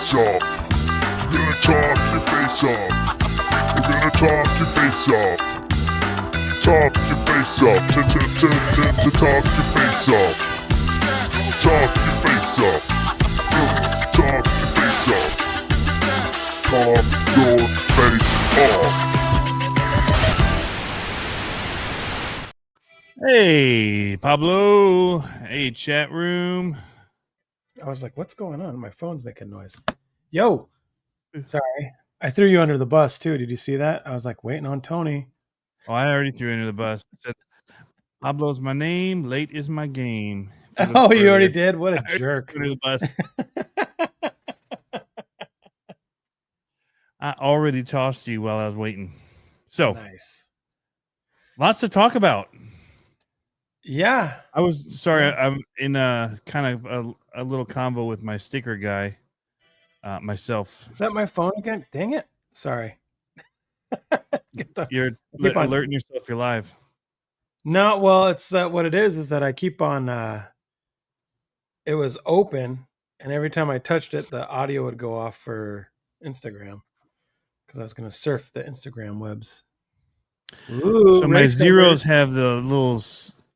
face off. We're gonna talk your face off. We're gonna talk your face off. Talk your face off. To talk your face off. Talk your face off. Talk your face off. Talk your face off. Hey, Pablo. Hey, chat room. I was like, what's going on? My phone's making noise. Yo. Sorry. I threw you under the bus too. Did you see that? I was like waiting on Tony. Oh, I already threw into the bus. I said, Pablo's my name. Late is my game. Oh, you already did? What a jerk. Under the bus. I already tossed you while I was waiting. So, nice. Lots to talk about. Yeah. I was sorry. I'm in a kind of a little convo with my sticker guy myself. Is that my phone again? Dang it. Sorry. You're alerting yourself you're live. No, well, it's what it is that I keep on it was open, and every time I touched it, the audio would go off for Instagram because I was going to surf the Instagram webs. Ooh, so my zeros have the little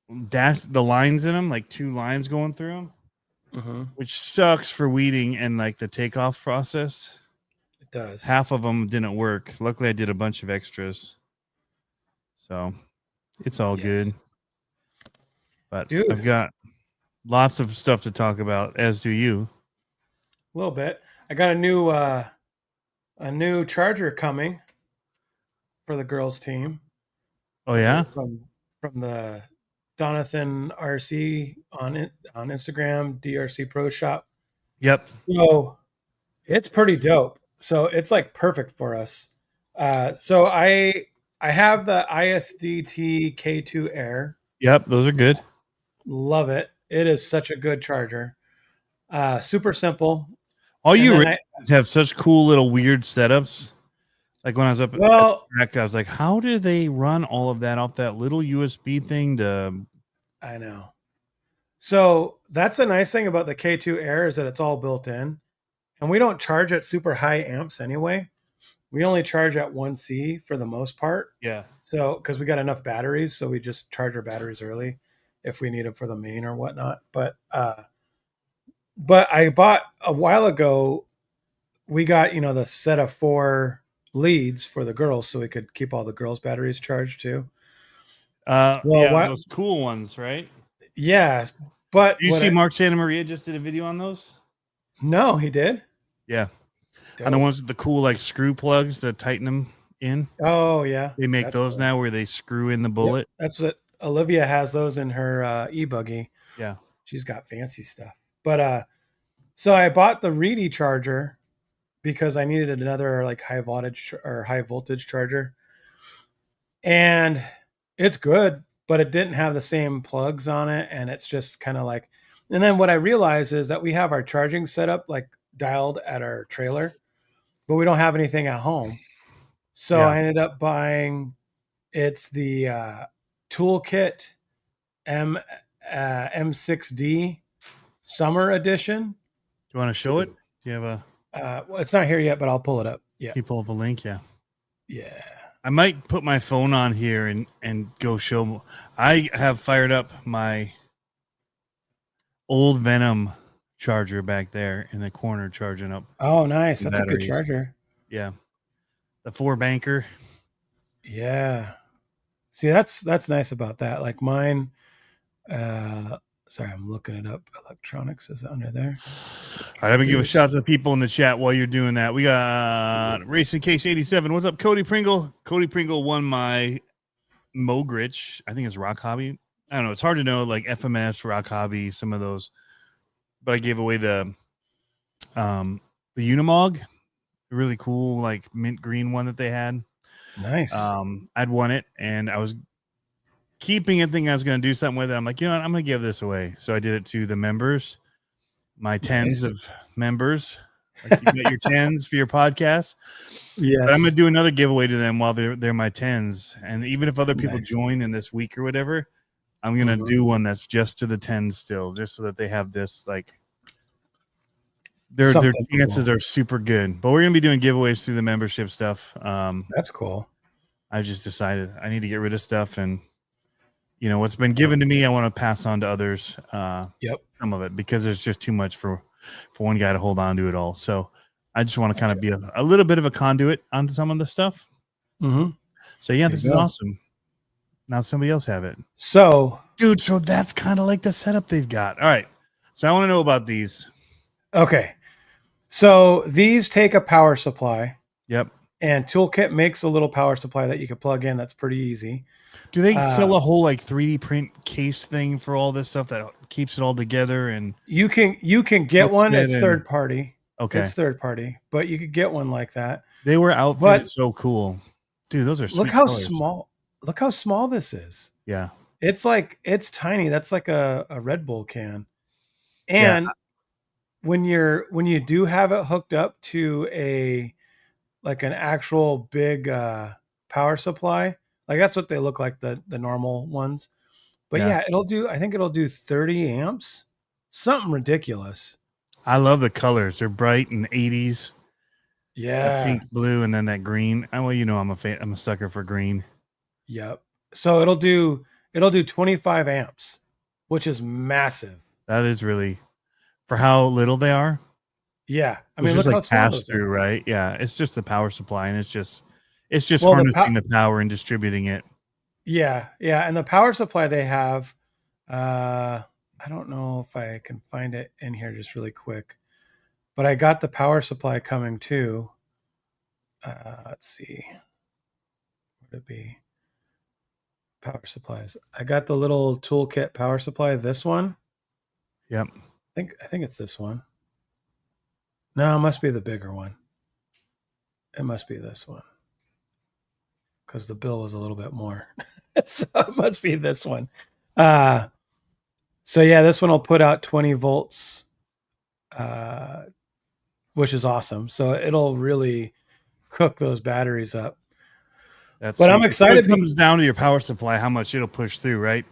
the lines in them, like 2 lines going through them, which sucks for weeding and like the takeoff process. It does. Half of them didn't work. Luckily, I did a bunch of extras, so it's all good. But dude, I've got lots of stuff to talk about, as do you. A little bit. I got a new charger coming for the girls team. Oh yeah, from the Donathan RC on Instagram, DRC Pro Shop. Yep. So it's pretty dope. So it's like perfect for us. So I have the ISDT K2 Air. Yep, those are good. Love it. It is such a good charger. Super simple. All you have such cool little weird setups. Like when I was up at the track, I was like, how do they run all of that off that little USB thing to... I know. So that's the nice thing about the K2 Air is that it's all built in. And we don't charge at super high amps anyway. We only charge at 1C for the most part. Yeah. So, because we got enough batteries, so we just charge our batteries early if we need them for the main or whatnot. But I bought a while ago, we got, the set of 4 leads for the girls so we could keep all the girls' batteries charged too. Those cool ones, right? Yeah. But you see Mark Santa Maria just did a video on those? No, he did? Yeah. Dope. And the ones with the cool like screw plugs that tighten them in. Oh yeah. They make those cool now where they screw in the bullet. Yep. That's what Olivia has those in her e-buggy. Yeah. She's got fancy stuff. But so I bought the Reedy charger because I needed another like high voltage charger. And it's good, but it didn't have the same plugs on it, and it's just kind of like, and then what I realized is that we have our charging setup like dialed at our trailer, but we don't have anything at home. So I ended up buying, it's the Toolkit M6D Summer Edition. Do you want to show it? Do you have a... well, it's not here yet, but I'll pull it up. Yeah. Can you pull up a link? Yeah. Yeah. I might put my phone on here and go show. I have fired up my old Venom charger back there in the corner, charging up. Oh, nice. That's batteries. A good charger. Yeah. The 4-banker. Yeah. See, that's nice about that. Like mine, sorry, I'm looking it up. Electronics is it under there. All right, let me give a shout out to the people in the chat while you're doing that. We got Racing Case 87. What's up, Cody Pringle? Cody Pringle won my Mogrich. I think it's Rock Hobby. I don't know. It's hard to know, like FMS, Rock Hobby, some of those. But I gave away the Unimog, a really cool, like mint green one that they had. Nice. I'd won it, and I was keeping it, thinking I was going to do something with it. I'm like, you know what? I'm going to give this away. So I did it to the members, my tens of members. Like you get your tens for your podcast. Yeah. But I'm going to do another giveaway to them while they're my tens. And even if other people join in this week or whatever, I'm going to do one that's just to the tens still, just so that they have this like their Something chances cool. are super good. But we're gonna be doing giveaways through the membership stuff. That's cool. I just decided I need to get rid of stuff, and what's been given to me, I want to pass on to others. Yep. Some of it, because there's just too much for one guy to hold on to it all. So I just want to kind of be a little bit of a conduit onto some of the stuff. Mm-hmm. So yeah, There this you is go. awesome. Now somebody else have it. So, Dude, so that's kind of like the setup they've got. All right. So I want to know about these. okay. So these take a power supply, Yep. and Toolkit makes a little power supply that you can plug in. That's pretty easy. Do they sell a whole like 3D print case thing for all this stuff that keeps it all together? And You can get one. It's third party. Okay. It's third party, but you could get one like that. They were outfitted But so cool. Dude, those are sweet look how colors. small. Look how small this is. Yeah. It's tiny. That's like a Red Bull can. Yeah. And when you do have it hooked up to an actual big power supply, like that's what they look like, the normal ones. But yeah, I think it'll do 30 amps, something ridiculous. I love the colors. They're bright and 80s. Yeah. That pink, blue, and then that green. I'm a sucker for green. Yep. So it'll do 25 amps, which is massive. That is really, for how little they are. Yeah. I It's mean, just look how like small pass those through, are. right? Yeah. It's just the power supply, and it's just Well, harnessing the power and distributing it. Yeah. Yeah. And the power supply they have, I don't know if I can find it in here just really quick, but I got the power supply coming too. Let's see. What would it be? Power supplies. I got the little toolkit power supply. This one. Yep. I think it's this one. No, it must be the bigger one. It must be this one, because the bill was a little bit more. So it must be this one. So yeah, this one will put out 20 volts, which is awesome. So it'll really cook those batteries up. But sweet. I'm excited. It comes down to your power supply, how much it'll push through, right?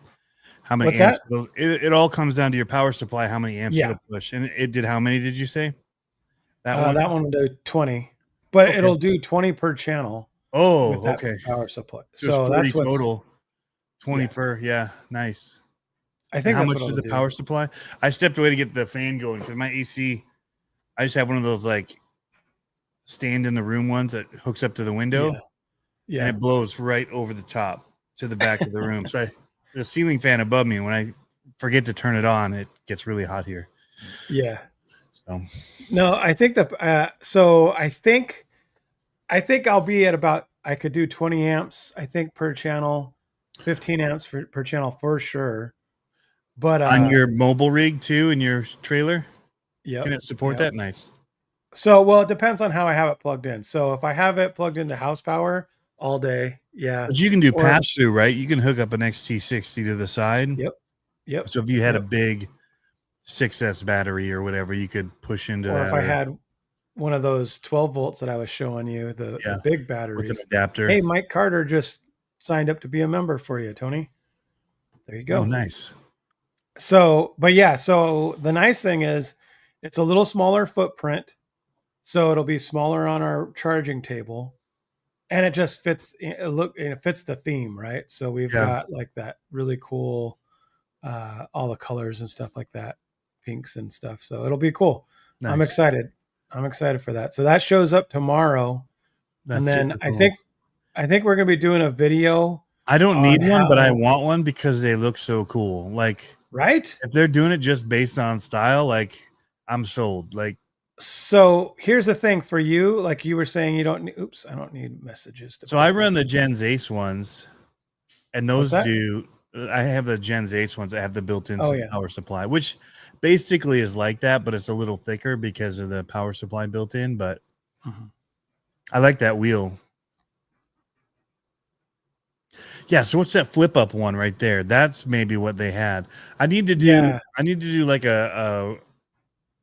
How many What's amps? that? It all comes down to your power supply, how many amps it'll push. And it did, how many did you say? That one will do 20, but it'll do 20 per channel. Oh, okay. Power supply. So that's total. 20 per. Yeah, nice. I think how much is the power supply? I stepped away to get the fan going because my AC, I just have one of those like stand in the room ones that hooks up to the window. Yeah. And it blows right over the top to the back of the room. So there's a ceiling fan above me. And when I forget to turn it on, it gets really hot here. Yeah. So no, I think I think I'll be at about, I could do 20 amps, I think, per channel, 15 amps per channel for sure. But on your mobile rig too, in your trailer, can it support that? Nice. So, well, it depends on how I have it plugged in. So if I have it plugged into house power all day, but you can do pass through, right? You can hook up an XT60 to the side. Yep. So if you had a big 6S battery or whatever, you could push into that. Or if I had one of those 12 volts that I was showing you, the big batteries with an adapter. Hey, Mike Carter just signed up to be a member for you, Tony. There you go. Oh, nice. So, but yeah, so the nice thing is it's a little smaller footprint. So it'll be smaller on our charging table, and it just fits. It fits the theme, right? So we've got like that really cool, all the colors and stuff like that, pinks and stuff. So it'll be cool. Nice. I'm excited. I'm excited for that. So that shows up tomorrow, and then cool. I think we're gonna be doing a video. I don't need one, but I want one because they look so cool. Like, right? If they're doing it just based on style, like, I'm sold. Like. So here's the thing for you, like you were saying, you don't. Oops, I don't need messages. So I run the Gens Ace ones, and those do. I have the Gens Ace ones that have the built-in power supply, which basically is like that, but it's a little thicker because of the power supply built in. But I like that wheel. Yeah. So what's that flip up one right there? That's maybe what they had. I need to do. Yeah. I need to do like a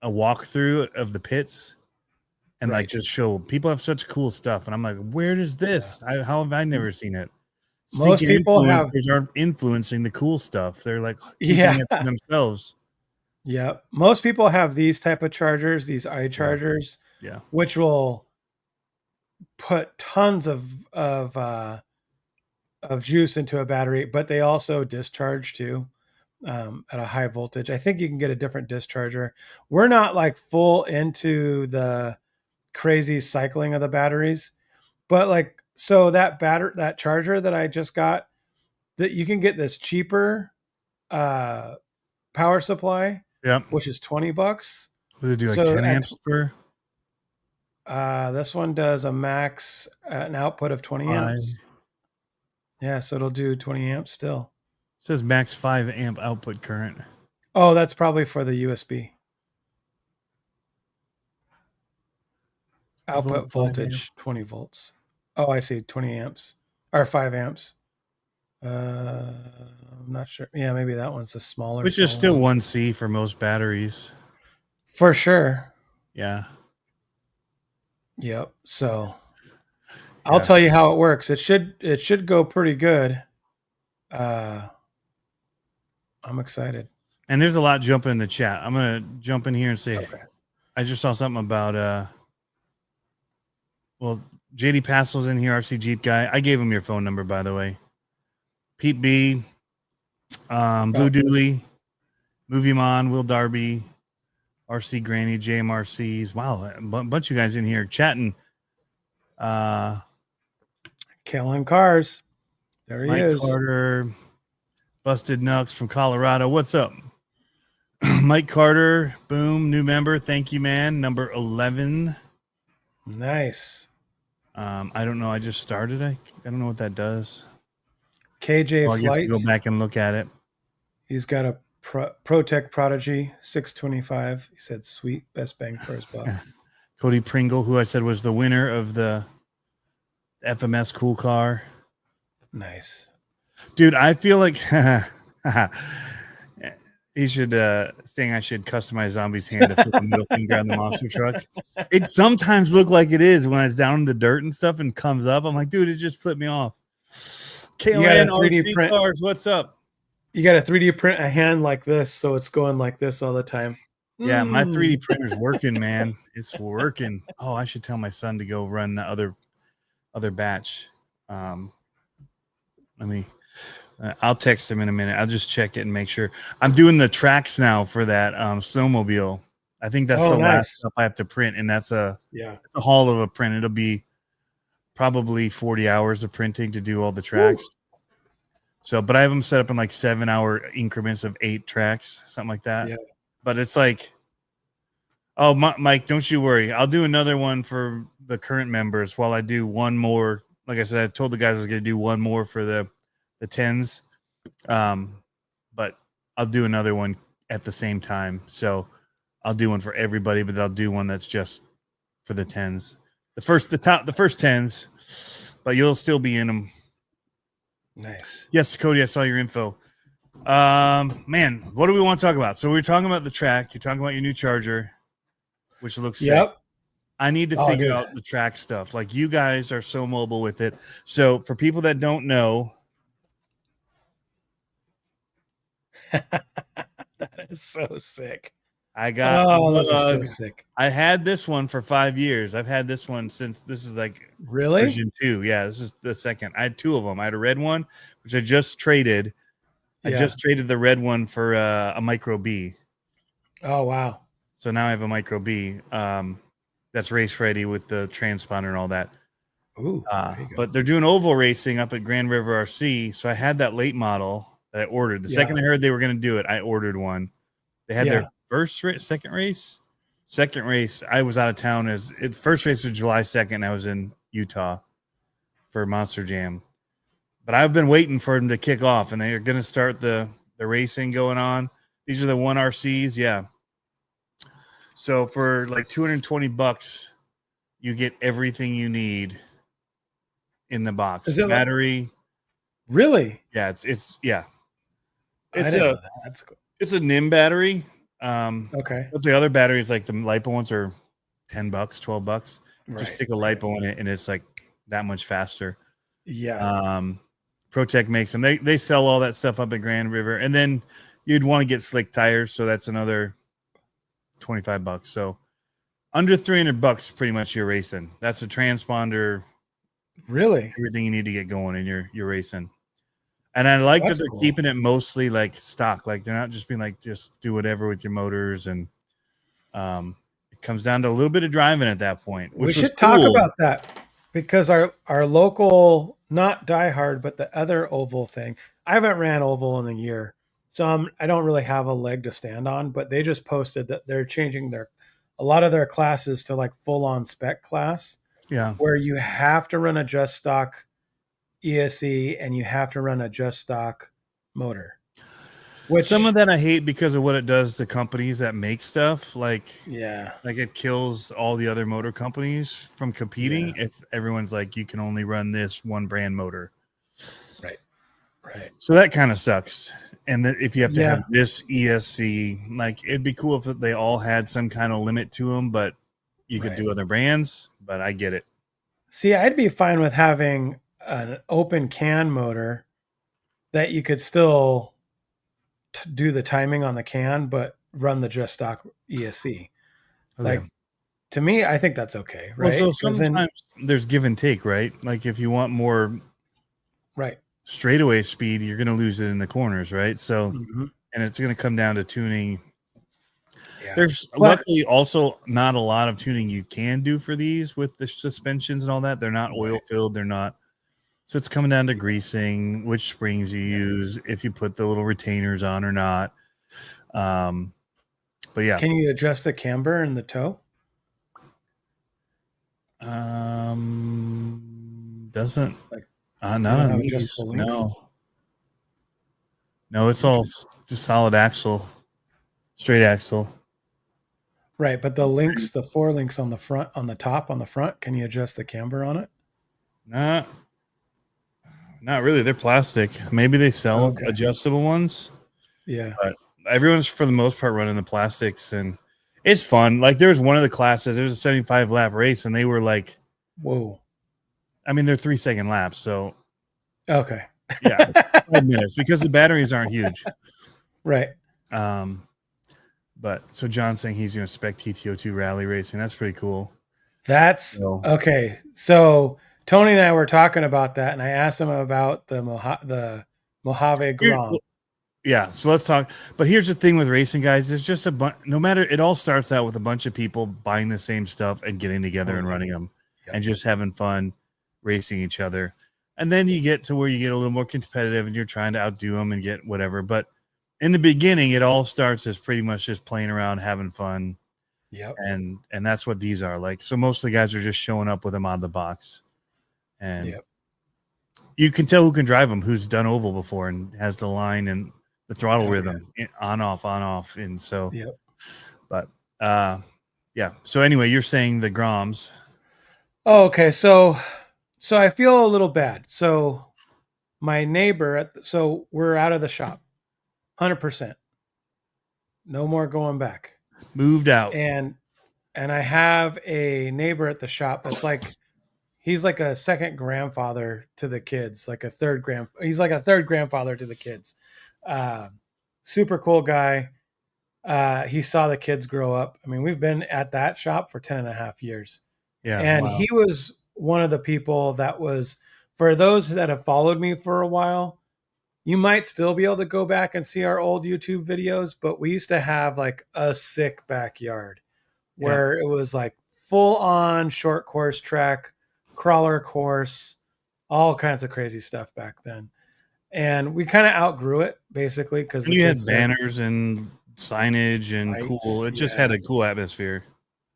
walkthrough of the pits and like just show people have such cool stuff. And I'm like, where does this? How have I never seen it? Most people aren't influencing the cool stuff. They're like keeping it themselves. Yeah. Most people have these type of chargers, these eye chargers, Yeah. which will put tons of juice into a battery, but they also discharge too at a high voltage. I think you can get a different discharger. We're not like full into the crazy cycling of the batteries, but like so that charger that I just got, that you can get this cheaper uh power supply, Yep. which is $20. What do they do? Like So 10 amps per? this one does a max an output of 20 Five. amps. Yeah, so it'll do 20 amps still. It says max 5 amp output current. Oh, that's probably for the USB. Output 5 amp. voltage 20 volts. Oh, I see, 20 amps or 5 amps. I'm not sure. Yeah, maybe that one's a smaller. Which is still 1C for most batteries. For sure. Yeah. Yep. So I'll tell you how it works. It should go pretty good. I'm excited. And there's a lot jumping in the chat. I'm gonna jump in here and say, okay. I just saw something about well, JD Pastel's in here, RC Jeep guy. I gave him your phone number, by the way. Pete B, Blue Dooley, Movie Mon, Will Darby, RC Granny, JMRCs. Wow, a bunch of guys in here chatting. Killing cars. There he Mike is. Carter, Busted Nux from Colorado. What's up? Mike Carter, boom, new member. Thank you, man. Number 11. Nice. I don't know. I just started. I don't know what that does. KJ I guess Flight. go back and look at it. He's got a ProTech Prodigy 625. He said, "Sweet, best bang for his buck." Cody Pringle, who I said was the winner of the FMS Cool Car. Nice, dude. I feel like he should saying I should customize Zombie's hand to fit the middle finger on the monster truck. It sometimes look like it is when it's down in the dirt and stuff and comes up. I'm like, dude, it just flipped me off. KLN 3D print cars. What's up? You got to 3D print a hand like this, so it's going like this all the time. Yeah, my 3D printer's working, man. It's working. Oh, I should tell my son to go run the other batch. Let me. I'll text him in a minute. I'll just check it and make sure. I'm doing the tracks now for that snowmobile. I think that's the last stuff I have to print, and that's a haul of a print. It'll be probably 40 hours of printing to do all the tracks. Ooh. So, but I have them set up in like 7-hour increments of 8 tracks, something like that. Yeah. But it's like, oh, Mike, don't you worry. I'll do another one for the current members while I do one more. Like I said, I told the guys I was going to do one more for the 10s. But I'll do another one at the same time. So I'll do one for everybody, but I'll do one that's just for the 10s. The first 10s, but you'll still be in them. Nice. Yes, Cody, I saw your info. Man, what do we want to talk about? So we're talking about the track. You're talking about your new charger, which looks sick. I need to figure out the track stuff. Like, you guys are so mobile with it. So for people that don't know, that is so sick. I got so sick. I had this one for 5 years. I've had this one since this is like version 2. Yeah, this is the second. I had 2 of them. I had a red one, which I just traded. I just traded the red one for a Micro B. Oh, wow. So now I have a Micro B that's race ready with the transponder and all that. Ooh, but they're doing oval racing up at Grand River RC. So I had that late model that I ordered. The second I heard they were going to do it, I ordered one. They had their second race. I was out of town. First race was July 2nd. I was in Utah for Monster Jam. But I've been waiting for them to kick off, and they're going to start the racing going on. These are the 1RCs. Yeah. So for like $220, you get everything you need in the box. Is it battery? Really? Yeah, it's that's cool. It's a NIM battery. Okay. But the other batteries, like the LiPo ones, are $10, $12. Right. Just stick a LiPo in it, and it's like that much faster. Yeah. ProTech makes them. They sell all that stuff up at Grand River, and then You'd want to get slick tires, so that's another $25. So under $300, pretty much you're racing. That's a transponder, Really? everything you need to get going, and you're racing. And I like that That's they're cool. keeping it mostly like stock. Like they're not just being like just do whatever with your motors, and it comes down to a little bit of driving at that point, We which was should talk cool. about that because our local, not Die Hard, but the other oval thing. I haven't ran oval in a year, so I don't really have a leg to stand on. But they just posted that they're changing a lot of their classes to like full on spec class, Yeah. where you have to run a just stock ESC and you have to run a just stock motor. Which Some of that I hate because of what it does to companies that make stuff. Like yeah, it kills all the other motor companies from competing if everyone's like, you can only run this one brand motor. right. So that kind of sucks. And that if you have to Yeah. have this ESC, like it'd be cool if they all had some kind of limit to them, but you could Right. do other brands. But I get it. See, I'd be fine with having an open can motor that you could still do the timing on the can, but run the just stock ESC. Okay. Like to me, I think that's okay, Well, right? so 'Cause then, sometimes there's give and take, right? Like if you want more right. straightaway speed, you're going to lose it in the corners, right? So, Mhm. and it's going to come down to tuning. Yeah. There's But luckily also not a lot of tuning you can do for these with the suspensions and all that. They're not oil filled. They're not. So it's coming down to greasing, which springs you use, if you put the little retainers on or not. But yeah. Can you adjust the camber and the toe? Doesn't Like not on these. No, it's all just solid axle, straight axle. Right, but the links, the four links on the front, on the top, on the front, can you adjust the camber on it? Not really. They're plastic. Maybe they sell Okay. adjustable ones. Yeah. But everyone's for the most part running the plastics, and it's fun. Like there was one of the classes, there was a 75 lap race, and they were like, whoa. I mean, they're 3-second laps, so Okay. yeah, 5 minutes because the batteries aren't huge. Right. But so John's saying he's going to spec TTO2 rally racing. That's pretty cool. That's okay. So Tony and I were talking about that, and I asked him about the Mojave Grom. Yeah, so let's talk. But here's the thing with racing, guys. There's just a bunch. No matter, it all starts out with a bunch of people buying the same stuff and getting together and running them, and just having fun racing each other. And then you get to where you get a little more competitive, and you're trying to outdo them and get whatever. But in the beginning, it all starts as pretty much just playing around, having fun. Yep. And that's what these are like. So most of the guys are just showing up with them out of the box, and you can tell who can drive them, who's done oval before and has the line and the throttle rhythm on off. And so, but yeah. So anyway, you're saying the Groms. Oh, okay. So I feel a little bad. So my neighbor so we're out of the shop, 100%. No more going back. Moved out. And I have a neighbor at the shop that's like, he's like a second grandfather to the kids, like he's like a third grandfather to the kids. Super cool guy. He saw the kids grow up. I mean, we've been at that shop for 10 and a half years. Yeah. And he was one of the people that was, for those that have followed me for a while, you might still be able to go back and see our old YouTube videos, but we used to have like a sick backyard where it was like full on short course track, crawler course, all kinds of crazy stuff back then. And we kind of outgrew it basically because you had banners and signage and lights, cool. It just had a cool atmosphere.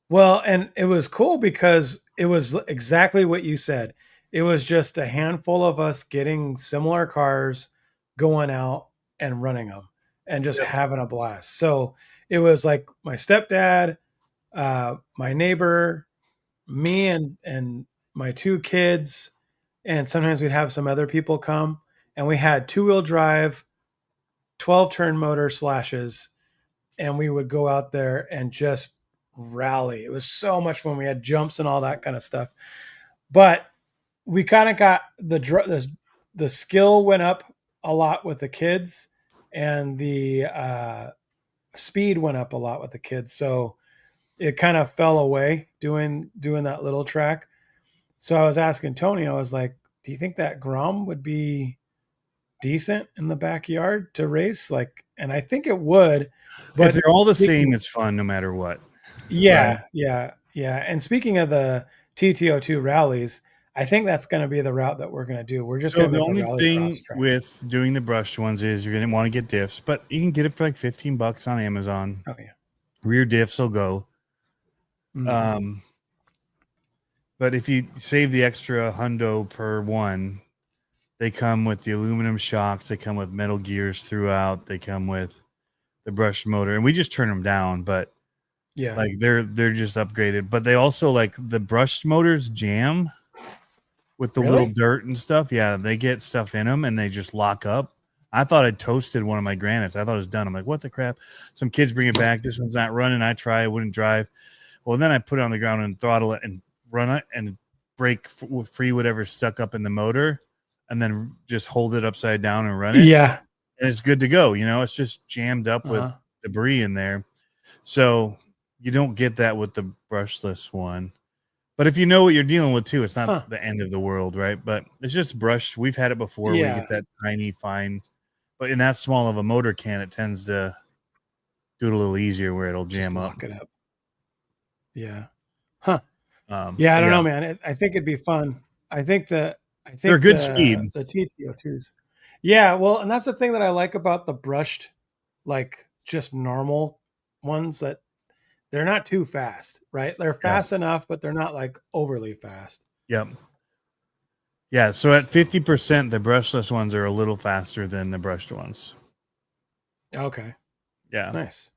Well, and it was cool because it was exactly what you said. It was just a handful of us getting similar cars, going out and running them and just having a blast. So it was like my stepdad, my neighbor, me and my two kids, and sometimes we'd have some other people come, and we had 2-wheel drive 12-turn motor slashes, and we would go out there and just rally. It was so much fun. We had jumps and all that kind of stuff, but we kind of got the skill went up a lot with the kids, and the speed went up a lot with the kids. So it kind of fell away doing that little track. So I was asking Tony, I was like, do you think that Grom would be decent in the backyard to race? Like, and I think it would. If But they're all the speaking, same, it's fun no matter what. Right. yeah. And speaking of the TTO2 rallies, I think that's going to be the route that we're going to do. We're just So going to the make a only rallycross thing track. with doing the brushed ones is you're gonna want to get diffs, but you can get it for like $15 on Amazon. Oh yeah. Rear diffs will go. Mhm. But if you save the extra hundo per one, they come with the aluminum shocks. They come with metal gears throughout. They come with the brushed motor, and we just turn them down. But Yeah. like they're just upgraded. But they also like the brushed motors jam with the little Really? dirt and stuff. Yeah, they get stuff in them and they just lock up. I thought I'd toasted one of my granites. I thought it was done. I'm like, what the crap? Some kids bring it back. This one's not running. I try. It wouldn't drive. Well, then I put it on the ground and throttle it and run it and break free whatever's stuck up in the motor, and then just hold it upside down and run it, Yeah. and it's good to go. It's just jammed up with Uh-huh. debris in there, so you don't get that with the brushless one. But if you know what you're dealing with too, it's not Huh. the end of the world, right? But it's just brush. We've had it before where you Yeah. get that tiny fine, but in that small of a motor can, it tends to do it a little easier where it'll Just jam up. lock it up. Yeah. Huh. Yeah, I don't know, man. I think it'd be fun. I think they're good speed. the TTO2s. Yeah, well, and that's the thing that I like about the brushed, like just normal ones, that they're not too fast, right? They're Yeah. fast enough, but they're not like overly fast. Yep. Yeah. So at 50%, the brushless ones are a little faster than the brushed ones. Okay. Yeah. Nice.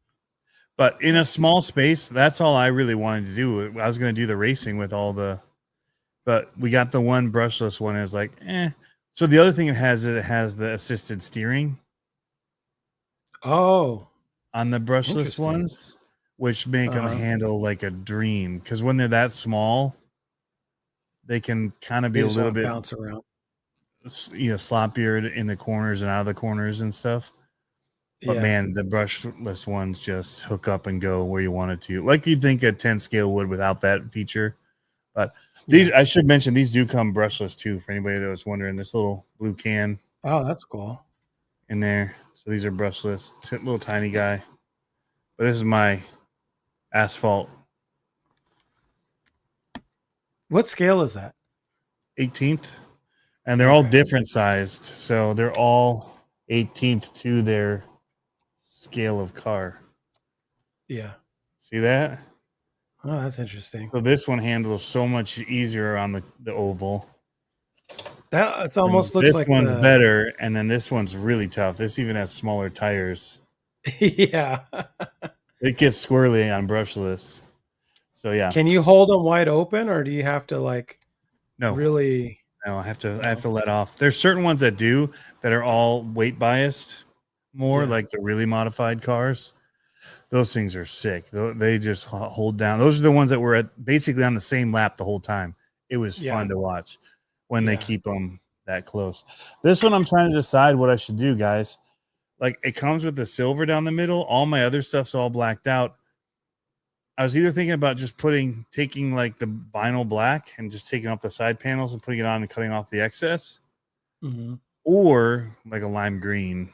But in a Nice. small space, that's all I really wanted to do. I was going to do the racing with all but we got the one brushless one. And it was like, eh. So the other thing it has is it has the assisted steering Oh, on the brushless interesting. ones, which make them Uh-huh. handle like a dream. Because when they're that small, they can kind of be They a just little want to bit, bounce around. sloppier in the corners and out of the corners and stuff. But Yeah. man, the brushless ones just hook up and go where you want it to, like you'd think a 10 scale would without that feature. But these, Yeah. I should mention, these do come brushless too. For anybody that was wondering, this little blue can Oh, that's cool. in there. So these are brushless, little tiny guy. But this is my asphalt What scale is that? 18th, and they're all Okay. different sized. So they're all 18th to their scale of car. Yeah. See that? Oh, that's interesting. So this one handles so much easier on the oval. That it And almost looks this like one's better, and then this one's really tough. This even has smaller tires. Yeah. It gets squirrely on brushless. So yeah. Can you hold them wide open, or do you have to like No. really? No, I have to let off. There's certain ones that do that are all weight biased more, Yeah. like the really modified cars. Those things are sick. They just hold down. Those are the ones that were basically on the same lap the whole time. It was Yeah. fun to watch when they Yeah. keep them that close. This one, I'm trying to decide what I should do, guys. Like, it comes with the silver down the middle. All my other stuff's all blacked out. I was either thinking about just taking like the vinyl black and just taking off the side panels and putting it on and cutting off the excess, Mm-hmm. or like a lime green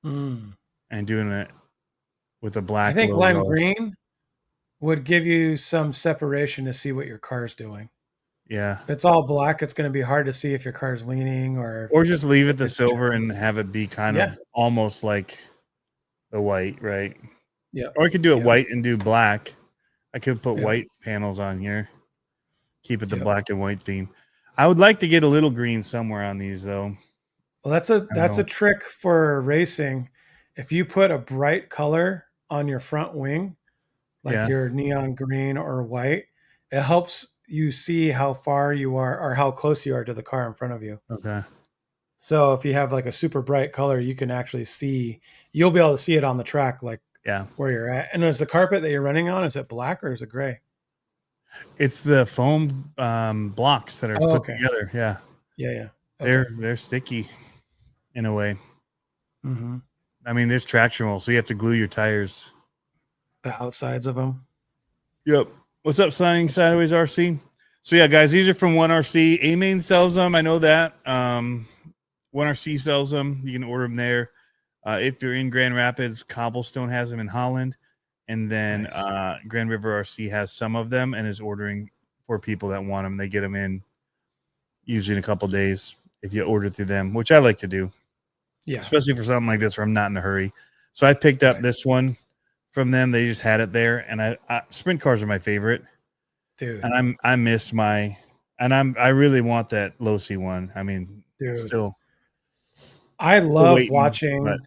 Mm. and doing it with a I black think logo. lime green would give you some separation to see what your car's doing. Yeah. If it's all black, it's going to be hard to see if your car's leaning or just leave it the it's silver and have it be kind of almost like the white, right? Yeah. Or I could do it Yeah. white and do black. I could put Yeah. white panels on here. Keep it the Yeah. black and white theme. I would like to get a little green somewhere on these though. Well, that's a trick for racing. If you put a bright color on your front wing, like Yeah. your neon green or white, it helps you see how far you are or how close you are to the car in front of you. Okay. So if you have like a super bright color, you can actually see, you'll be able to see it on the track, like Yeah. where you're at. And is the carpet that you're running on, is it black or is it gray? It's the foam blocks that are put Okay. together. Yeah. Yeah. Okay. They're sticky in a way. Mm-hmm. I mean, there's traction roll, so you have to glue your tires. The outsides of them. Yep. What's up, Signing Sideways RC? So yeah, guys, these are from One RC. A Main sells them. I know that. One RC sells them. You can order them there. If you're in Grand Rapids, Cobblestone has them in Holland, and then Nice. Grand River RC has some of them and is ordering for people that want them. They get them in usually in a couple days if you order through them, which I like to do, Yeah. especially for something like this where I'm not in a hurry. So I picked up Right. this one from them. They just had it there, and I sprint cars are my favorite, Dude. and I really want that Losi one. I mean, Dude. still I love waiting, watching but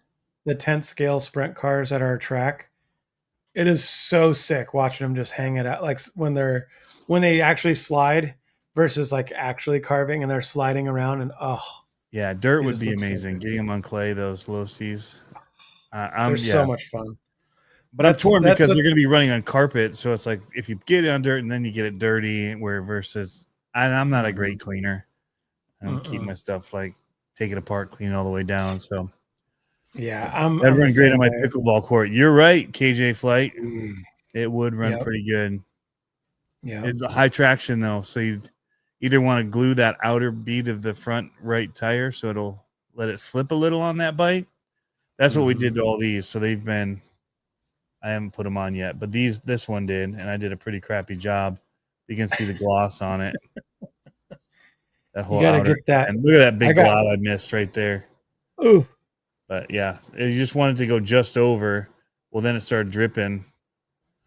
the 10th scale sprint cars at our track. It is so sick watching them just hang it out, like when they actually slide versus like actually carving and they're sliding around and yeah, dirt they would just be look so amazing. good. Getting them on clay, those Losis. They're so much fun. But I'm torn because a, they're going to be running on carpet, so it's like if you get it on dirt and then you get it dirty, where versus I'm not a great cleaner. I don't keep my stuff like take it apart, clean it all the way down. So yeah, that'd I'm run the great on same my way. pickleball court. You're right, KJ Flight. It would run Yep. pretty good. Yeah, It's a high traction though, so you either want to glue that outer bead of the front right tire so it'll let it slip a little on that bite. That's what we did to all these. So they've been. I haven't put them on yet, but this one did, and I did a pretty crappy job. You can see the gloss on it. That whole you got to outer. get that. And look at that big glob I missed right there. Ooh. But yeah, you just wanted to go just over. Well, then it started dripping.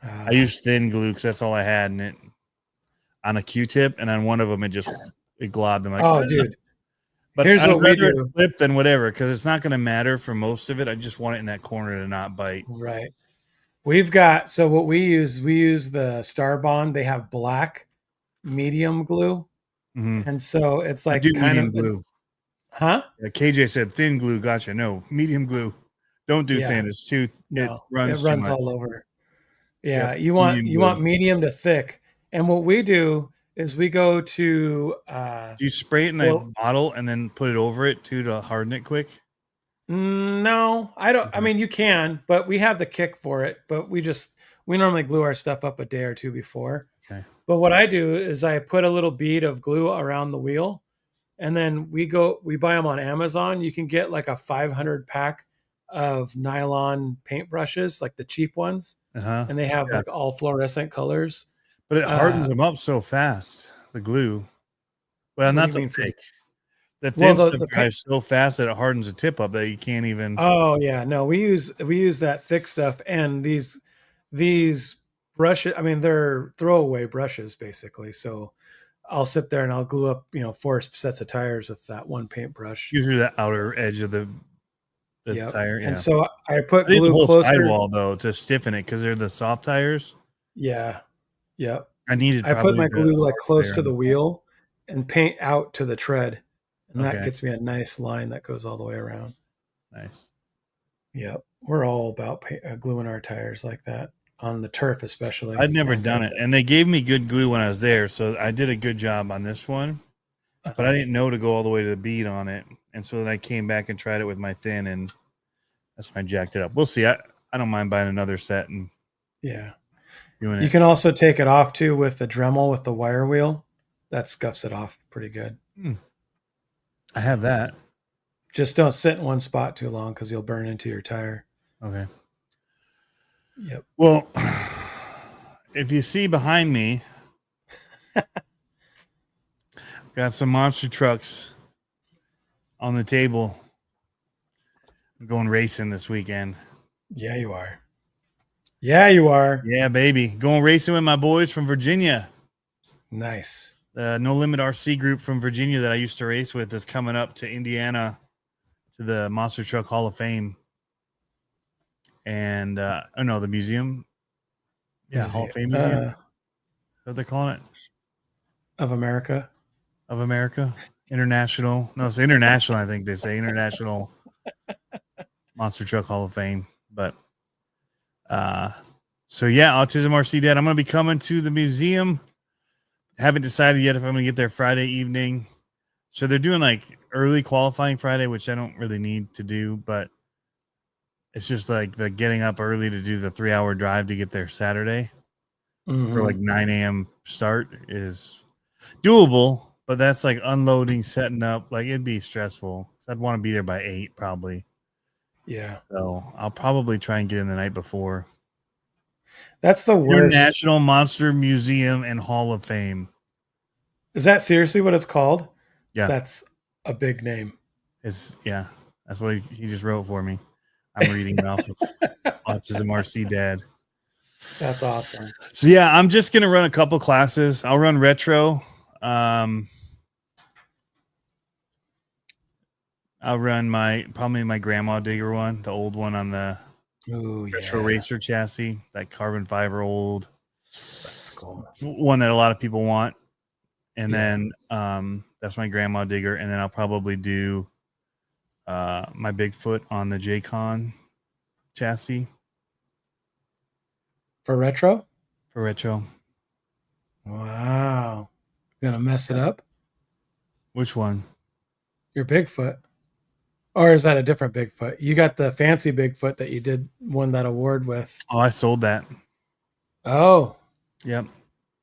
I used thin glue because that's all I had, and it on a Q-tip, and on one of them it globbed. I'm like, oh, dude. But here's I'd what we rather do. it flip than whatever because it's not going to matter for most of it. I just want it in that corner to not bite. Right. We've got what we use the Star Bond. They have black medium glue, and so it's I like do kind medium of glue. Huh? Yeah, KJ said thin glue. Gotcha. No, medium glue. Don't do thin. It's too. It runs too much. All over. Yeah, Yep, you want medium to thick. And what we do is we go to. Do you spray it in a bottle and then put it over it too to harden it quick? No, I don't. Okay. I mean, you can, but we have the kick for it. But we normally glue our stuff up a day or two before. Okay. But what I do is I put a little bead of glue around the wheel, and then we buy them on Amazon. You can get like a 500 pack of nylon paintbrushes, like the cheap ones, and they have like all fluorescent colors. But it hardens them up so fast. The glue. Well, not the thick. The thin stuff dries so fast that it hardens the tip up that you can't even. Oh yeah, no, we use that thick stuff, and these brushes. I mean, they're throwaway brushes basically. So I'll sit there and I'll glue up 4 sets of tires with that one paintbrush. Usually the outer edge of the tire. Yeah. And so I put glue the whole closer sidewall though to stiffen it because they're the soft tires. Yeah. Yep. I put my glue like close to the wheel and paint out to the tread. And that gets me a nice line that goes all the way around. Nice. Yep. We're all about gluing our tires like that on the turf, especially. I'd never done it. And they gave me good glue when I was there. So I did a good job on this one. But I didn't know to go all the way to the bead on it. And so then I came back and tried it with my thin, and that's when I jacked it up. We'll see. I don't mind buying another set and doing it. You can also take it off too with the Dremel with the wire wheel. That scuffs it off pretty good. I have that. Just don't sit in one spot too long because you'll burn into your tire. Okay. Yep. Well, if you see behind me, got some monster trucks on the table. I'm going racing this weekend. Yeah, you are. Yeah, you are. Yeah, baby. Going racing with my boys from Virginia. Nice. No Limit RC group from Virginia that I used to race with is coming up to Indiana to the Monster Truck Hall of Fame. And, the museum. Yeah, Hall of Fame Museum. Is what they calling it? Of America. Of America. International. No, it's international, I think they say. International Monster Truck Hall of Fame. But, so yeah, Autism RC Dad. I'm going to be coming to the museum. Haven't decided yet if I'm going to get there Friday evening. So they're doing like early qualifying Friday, which I don't really need to do, but It's just like the getting up early to do the 3-hour drive to get there Saturday for like 9 a.m. start is doable, but that's like unloading, setting up. Like it'd be stressful. So I'd want to be there by 8 probably. Yeah. So I'll probably try and get in the night before. That's the worst. International Monster Museum and Hall of Fame. Is that seriously what it's called? Yeah. That's a big name. Yeah. That's what he just wrote for me. I'm reading it off of Autism RC Dad. That's awesome. So yeah, I'm just gonna run a couple classes. I'll run retro. I'll run probably my grandma digger one, the old one on the retro racer chassis, that carbon fiber old. That's cool. One that a lot of people want. And then that's my grandma digger. And then I'll probably do my Bigfoot on the J-Con chassis. For retro? For retro. Wow. Gonna mess it up? Which one? Your Bigfoot. Or is that a different Bigfoot? You got the fancy Bigfoot that you won that award with. Oh, I sold that. Oh. Yep.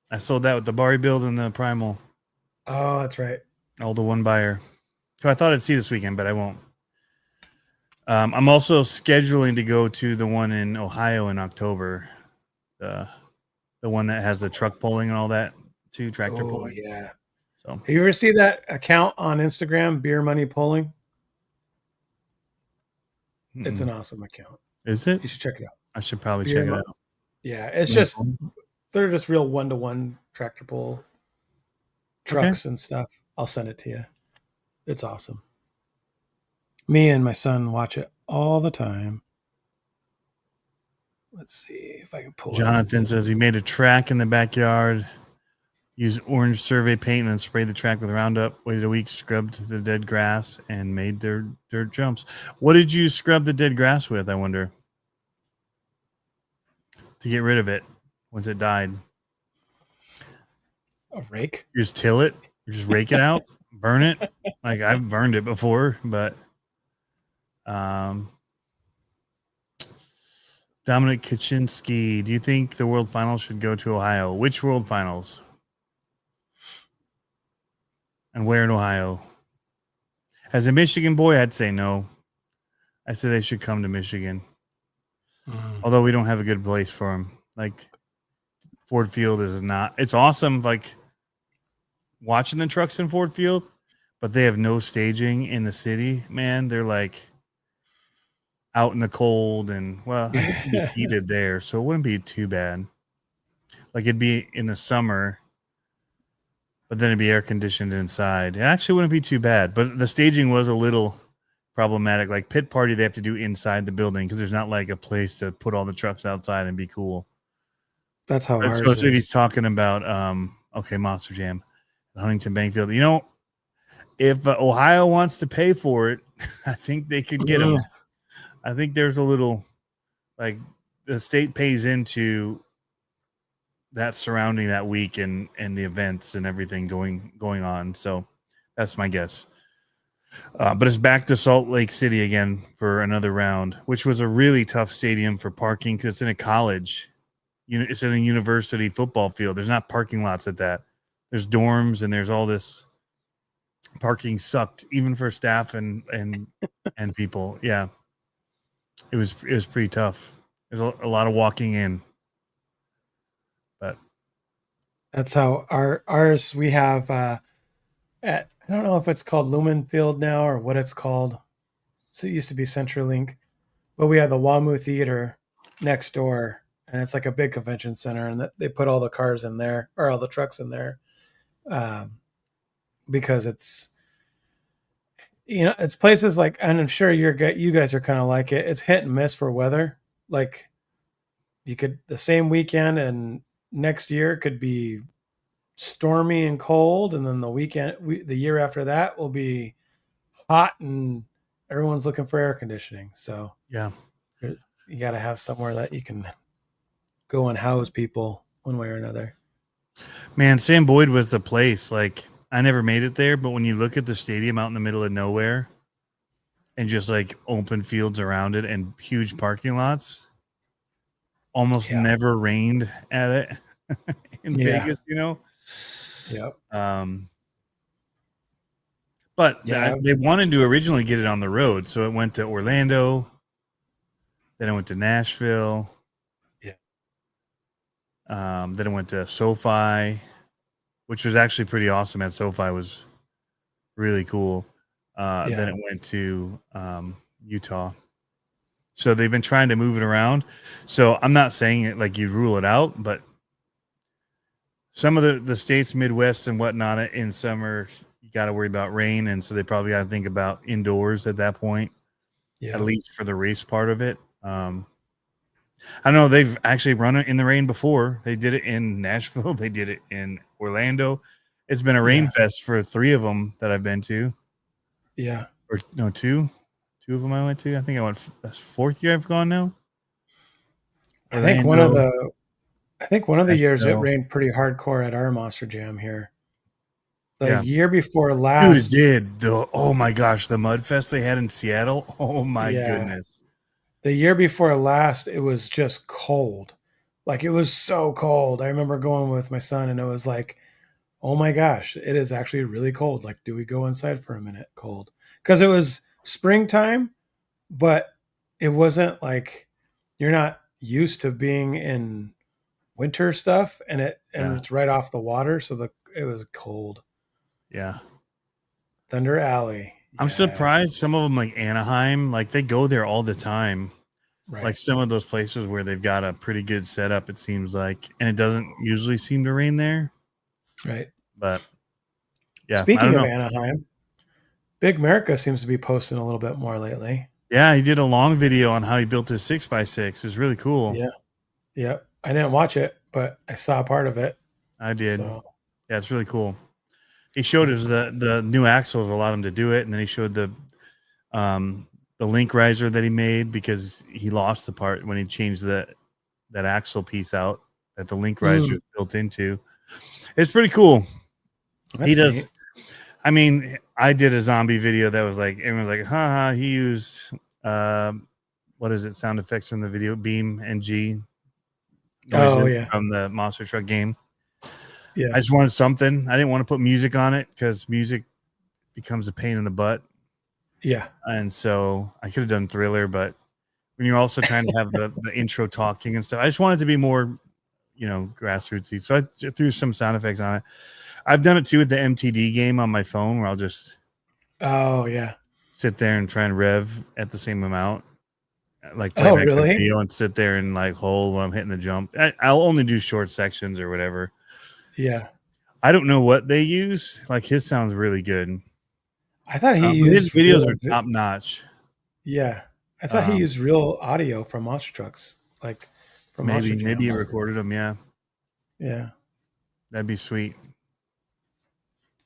I sold that with the Bari build and the Primal. Oh, that's right. All to one buyer. So I thought I'd see this weekend, but I won't. I'm also scheduling to go to the one in Ohio in October. The one that has the truck pulling and all that too, tractor pulling. Yeah. So have you ever seen that account on Instagram, Beer Money Pulling? It's an awesome account. Is it? You should check it out. I should probably check it out. Yeah, it's just they're just real one-to-one tractor pull trucks and stuff. I'll send it to you. It's awesome. Me and my son watch it all the time. Let's see if I can pull it. Jonathan says he made a track in the backyard, used orange survey paint, and then sprayed the track with Roundup. Waited a week, scrubbed the dead grass, and made their dirt jumps. What did you scrub the dead grass with, I wonder? To get rid of it once it died. A rake? You just till it? You just rake it out? Burn it? Like I've burned it before, but Dominic Kaczynski, do you think the World Finals should go to Ohio? Which World Finals? And where in Ohio? As a Michigan boy, I'd say no. I say they should come to Michigan. Although we don't have a good place for them. Like Ford Field is not. It's awesome, like watching the trucks in Ford Field, but they have no staging in the city. Man, they're like out in the cold, and well, I guess it'd be heated there, so it wouldn't be too bad. Like it'd be in the summer, but then it'd be air conditioned inside. It actually wouldn't be too bad, but the staging was a little problematic. Like pit party, they have to do inside the building because there's not like a place to put all the trucks outside and be cool. That's how ours so is. He's talking about Monster Jam, Huntington Bankfield. You know, if Ohio wants to pay for it, I think they could get them. I think there's a little, like, the state pays into that surrounding that week and the events and everything going on. So that's my guess. But it's back to Salt Lake City again for another round, which was a really tough stadium for parking because it's in a college. It's in a university football field. There's not parking lots at that. There's dorms and there's all this. Parking sucked even for staff and people. Yeah, it was pretty tough. There's a lot of walking in, but that's how ours. We have at, I don't know if it's called Lumen Field now or what it's called. So it used to be CenturyLink, but we have the WAMU Theater next door, and it's like a big convention center, and they put all the cars in there or all the trucks in there, because it's, it's places like, and I'm sure you guys are kind of like it. It's hit and miss for weather. Like you could the same weekend and next year could be stormy and cold, and then the year after that will be hot and everyone's looking for air conditioning. So yeah, you got to have somewhere that you can go and house people one way or another. Man, Sam Boyd was the place. Like I never made it there, but when you look at the stadium out in the middle of nowhere, and just like open fields around it and huge parking lots. Almost Yeah. never rained at it in Yeah. Vegas, you know. Yep. But Yeah. they wanted to originally get it on the road, so it went to Orlando, then it went to Nashville, Yeah. then it went to SoFi, which was actually pretty awesome. At SoFi was really cool. Yeah. Then it went to Utah. So they've been trying to move it around. So I'm not saying it like you rule it out, but some of the states, Midwest and whatnot, in summer, you got to worry about rain. And so they probably got to think about indoors at that point, Yeah. at least for the race part of it. I don't know. They've actually run it in the rain before. They did it in Nashville. They did it in Orlando. It's been a rain Yeah. fest for 3 of them that I've been to. Yeah. Or no, 2 of them I went to. I think I went, that's 4th year I've gone now. I think one of Orlando, the years it Nashville. rained pretty hardcore at our Monster Jam here. The Yeah. year before Dude, it last, did. Oh my gosh, the mud fest they had in Seattle. Oh my goodness. the year before last, it was just cold. Like it was so cold. I remember going with my son and it was like, oh my gosh, it is actually really cold. Like, do we go inside for a minute? Cold. Because it was springtime, but it wasn't like you're not used to being in winter stuff and Yeah. it's right off the water. So it was cold. Yeah. Thunder Alley. I'm Yeah, surprised some of them like Anaheim, like they go there all the time. right. Like some of those places where they've got a pretty good setup, it seems like, and it doesn't usually seem to rain there. Right. But yeah, I Speaking don't of know. Anaheim, Big America seems to be posting a little bit more lately. Yeah, he did a long video on how he built his 6x6. It was really cool. Yeah. Yep. I didn't watch it, but I saw part of it. I did. So Yeah, it's really cool. He showed us the new axles allowed him to do it, and then he showed the link riser that he made because he lost the part when he changed that axle piece out that the link riser is built into. It's pretty cool. that's He does. neat. I mean, I did a zombie video that was like, everyone's like, haha, he used what is it? Sound effects from the video, Beam and G noises from the Monster Truck game. Yeah. I just wanted something. I didn't want to put music on it because music becomes a pain in the butt. Yeah. And so I could have done Thriller, but when you're also trying to have the intro talking and stuff, I just wanted to be more, grassrootsy. So I threw some sound effects on it. I've done it too with the MTD game on my phone where I'll just sit there and try and rev at the same amount. Like play back the video and sit there and like hold when I'm hitting the jump. I'll only do short sections or whatever. Yeah. I don't know what they use. Like his sounds really good. I thought he used his videos are top notch. Yeah. I thought he used real audio from Monster Trucks. Like from maybe he recorded them, yeah. Yeah. That'd be sweet.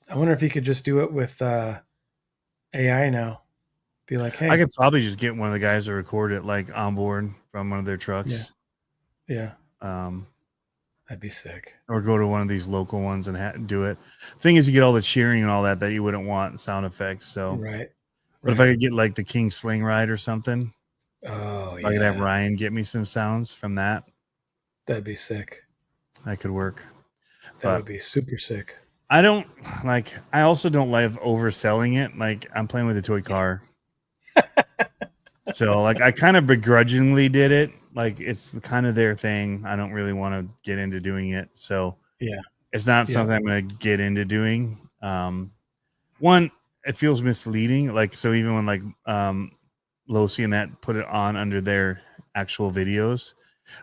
I wonder if he could just do it with AI now. Be like, hey. I could probably just get one of the guys to record it like on board from one of their trucks. Yeah. That'd be sick. Or go to one of these local ones and do it. Thing is, you get all the cheering and all that you wouldn't want sound effects. So right. But if I could get like the King Sling Ride or something, I could have Ryan get me some sounds from that. That'd be sick. That could work. That would be super sick. I don't like. I also don't like overselling it. Like I'm playing with a toy car. So like I kind of begrudgingly did it. Like it's kind of their thing. I don't really want to get into doing it. So it's not something I'm going to get into doing. One, it feels misleading. Like so, even when like Losi and that put it on under their actual videos,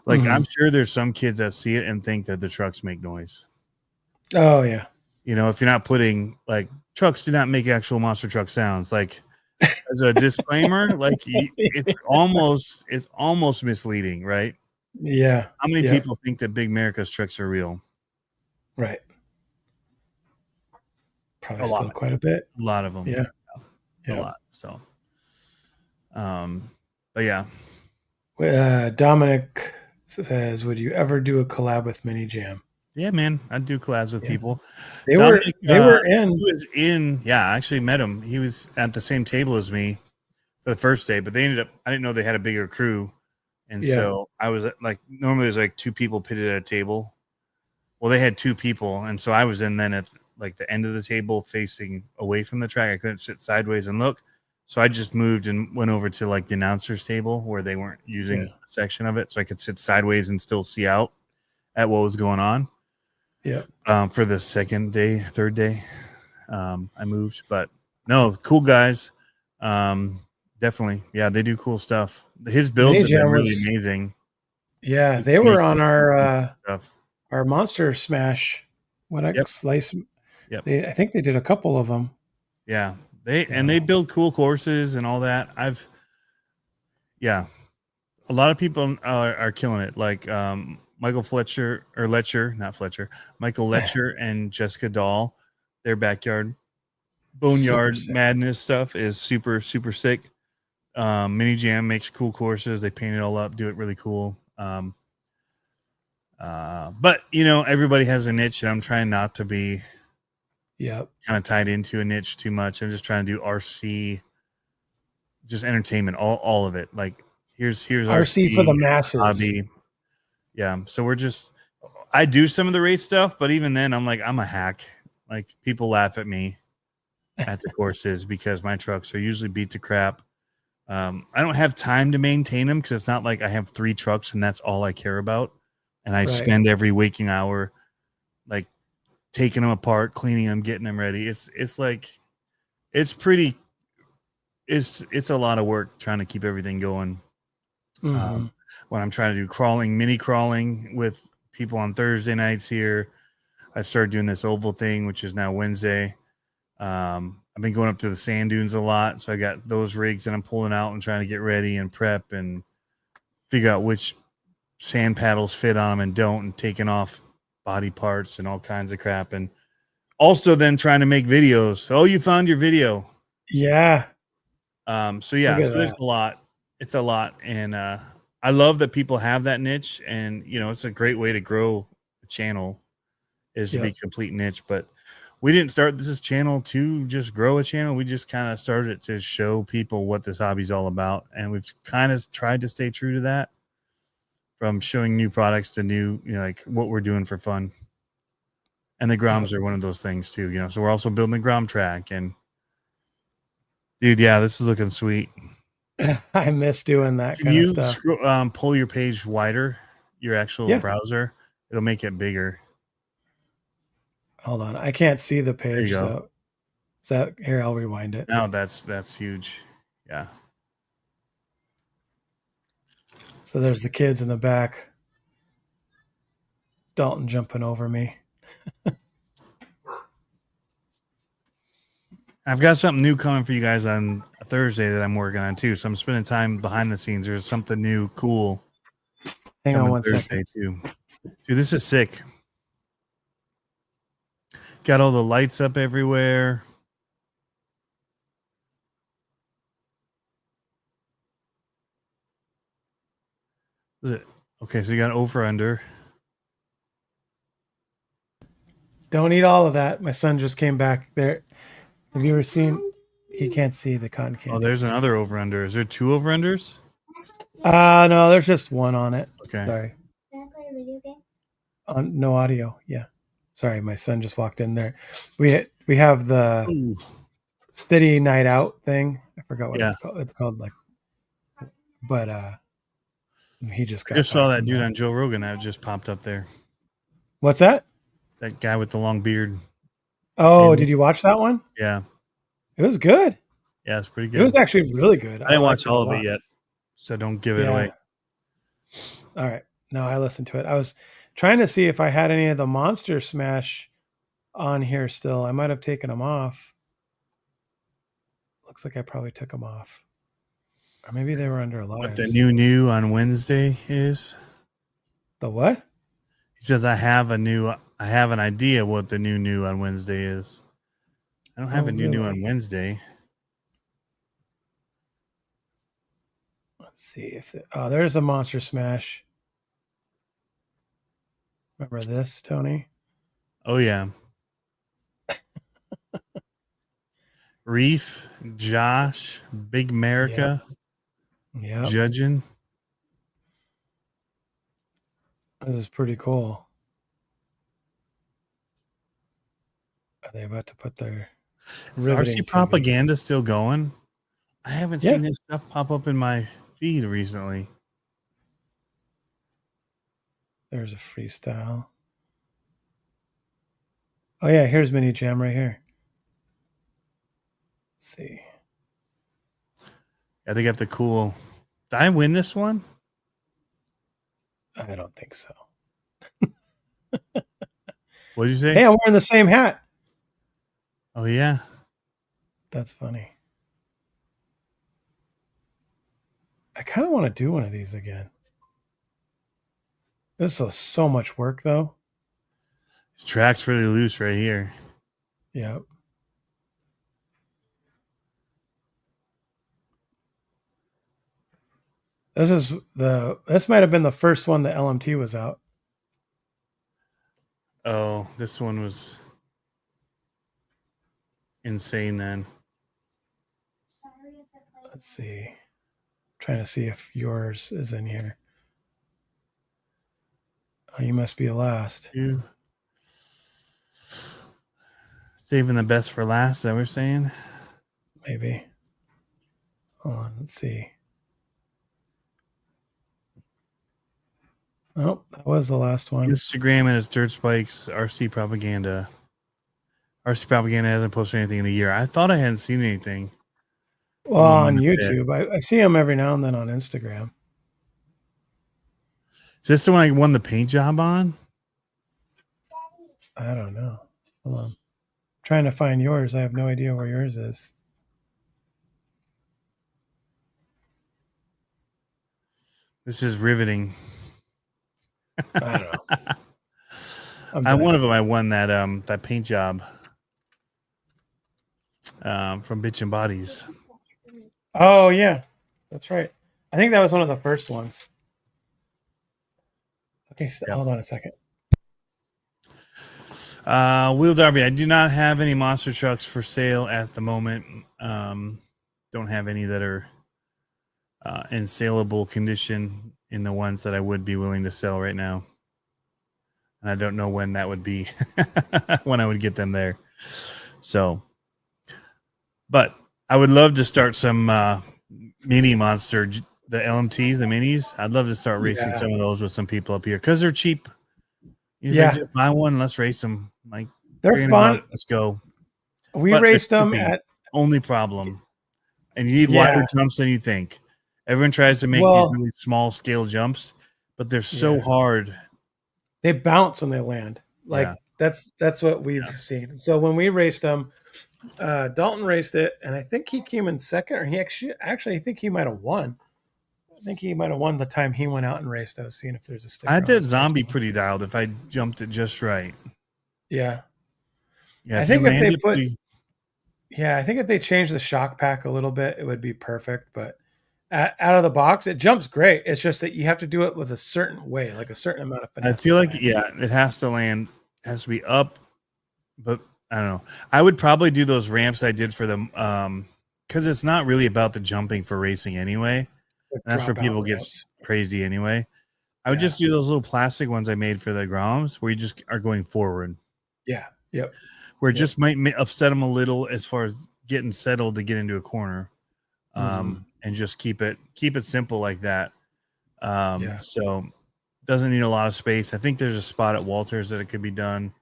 like I'm sure there's some kids that see it and think that the trucks make noise. Oh yeah. If you're not putting like trucks do not make actual monster truck sounds, like as a disclaimer, like it's almost misleading, right? Yeah. How many people think that Big America's trucks are real? Right. Probably still quite a bit. A lot of them. Yeah. A lot. So, but yeah. Dominic says, "Would you ever do a collab with Mini Jam?" Yeah, man, I'd do collabs with people. They were in. He was in. Yeah, I actually met him. He was at the same table as me the first day, but they ended up. I didn't know they had a bigger crew, and Yeah. so I was like, normally there's like 2 people pitted at a table. Well, they had 2 people, and so I was in then at like the end of the table, facing away from the track. I couldn't sit sideways and look, so I just moved and went over to like the announcers table where they weren't using a section of it, so I could sit sideways and still see out at what was going on. Yeah. For the second day, third day, I moved, but no, cool guys. Definitely, yeah, they do cool stuff. His builds Mini have been Jam really was, amazing. yeah, He's they were on making stuff. our Monster Smash. What Yep. slice? Yep. I think they did a couple of them. Yeah, they build cool courses and all that. Yeah, a lot of people are killing it. Like Michael Fletcher or Letcher, not Fletcher, Michael Letcher and Jessica Dahl. Their backyard boneyard madness stuff is super super sick. Mini Jam makes cool courses. They paint it all up, do it really cool. But you know, everybody has a niche, and I'm trying not to be kind of tied into a niche too much. I'm just trying to do RC, just entertainment, all of it. Like here's RC for the masses. hobby. Yeah. So I do some of the race stuff, but even then I'm like, I'm a hack. Like people laugh at me at the courses because my trucks are usually beat to crap. I don't have time to maintain them because it's not like I have 3 trucks and that's all I care about. And I spend every waking hour like taking them apart, cleaning them, getting them ready. It's like it's a lot of work trying to keep everything going. When I'm trying to do mini crawling with people on Thursday nights here, I've started doing this oval thing, which is now Wednesday. I've been going up to the sand dunes a lot, so I got those rigs that I'm pulling out and trying to get ready and prep and figure out which sand paddles fit on them and don't, and taking off body parts and all kinds of crap, and also then trying to make videos. Oh, you found your video. Yeah. So there's a lot. It's a lot, and I love that people have that niche, and you know, it's a great way to grow the channel is to be complete niche. But we didn't start this channel to just grow a channel. We just kind of started it to show people what this hobby's all about, and we've kind of tried to stay true to that, from showing new products to new, you know, like what we're doing for fun. And the Groms are one of those things too, you know. So we're also building the Grom track, and dude, yeah, this is looking sweet. I miss doing that kind of stuff. Can you pull your page wider, your actual browser? It'll make it bigger. Hold on, I can't see the page. There you go. So here, I'll rewind it. Now that's huge. Yeah. So there's the kids in the back. Dalton jumping over me. I've got something new coming for you guys on Thursday that I'm working on too. So I'm spending time behind the scenes. There's something new, cool. Hang on one second. Too. Dude, this is sick. Got all the lights up everywhere. Okay, so you got over under. Don't eat all of that. My son just came back there. Have you ever seen? He can't see the cotton candy. Oh, there's another over under. Is there 2 over unders? No, there's just one on it. Okay. Sorry. Can I play a video game? No audio. Yeah. Sorry, my son just walked in there. We have the Steady Night Out thing. I forgot what it's called. It's called like, but he just got. I just saw that dude on Joe Rogan that just popped up there. What's that? That guy with the long beard. Oh, did you watch that one? Yeah. It was good. Yeah, it's pretty good. It was actually really good. I didn't watch all of it yet, so don't give it away. All right. No, I listened to it. I was trying to see if I had any of the Monster Smash on here still. I might have taken them off. Looks like I probably took them off. Or maybe they were under lives. What the new on Wednesday is? The what? He says I have an idea what the new on Wednesday is. I don't have a new on Wednesday. Let's see if there's a Monster Smash. Remember this, Tony? Oh yeah. Reef, Josh, Big America, Yeah. judging. This is pretty cool. Are they about to put their Is riveting RC propaganda still going? I haven't Yeah. seen this stuff pop up in my feed recently. There's a freestyle. Oh yeah, here's Mini Jam right here. Let's see. Yeah, they got the cool. Did I win this one? I don't think so. What did you say? Hey, I'm wearing the same hat. Oh yeah. That's funny. I kind of want to do one of these again. This is so much work, though. This track's really loose right here. Yep. This might have been the first one the LMT was out. Oh, this one was insane then. Let's see. Trying to see if yours is in here. Oh, you must be last. You saving the best for last, is that what we're saying? Maybe. Hold on, let's see. Oh, that was the last one. Instagram and its Dirt Spikes RC propaganda. RC propaganda hasn't posted anything in a year. I thought I hadn't seen anything. Well, on YouTube. I see them every now and then on Instagram. Is this the one I won the paint job on? I don't know. Hold on. Trying to find yours. I have no idea where yours is. This is riveting. I don't know. One of them. I won that paint job from Bitch and Bodies. Oh yeah, that's right. I think that was one of the first ones. Okay, hold on a second. Wheel Derby. I do not have any monster trucks for sale at the moment. Don't have any that are in saleable condition in the ones that I would be willing to sell right now. And I don't know when that would be, when I would get them there. So, but I would love to start some mini monster, the LMTs, the minis. I'd love to start racing some of those with some people up here because they're cheap. Just buy one, let's race them. Like they're fun. Let's go. We raced them at only problem, and you need wider jumps than you think. Everyone tries to make these really small scale jumps, but they're so hard. They bounce when they land. Like that's what we've seen. So when we raced them, Dalton raced it, and I think he came in second, or he actually I think he might have won. I think he might have won the time he went out and raced. I was seeing if there's a sticker. I did zombie pretty dialed if I jumped it just right. Yeah. Yeah. I think if they put, I think if they change the shock pack a little bit, it would be perfect. But out of the box, it jumps great. It's just that you have to do it with a certain way, like a certain amount of finesse. I feel like, it has to land, has to be up, but I don't know. I would probably do those ramps I did for them because it's not really about the jumping for racing anyway. That's where people get crazy anyway. I would just do those little plastic ones I made for the Groms where you just are going forward. Yeah. Yep. Where it just might upset them a little as far as getting settled to get into a corner. And just keep it simple like that. So doesn't need a lot of space. I think there's a spot at Walters that it could be done.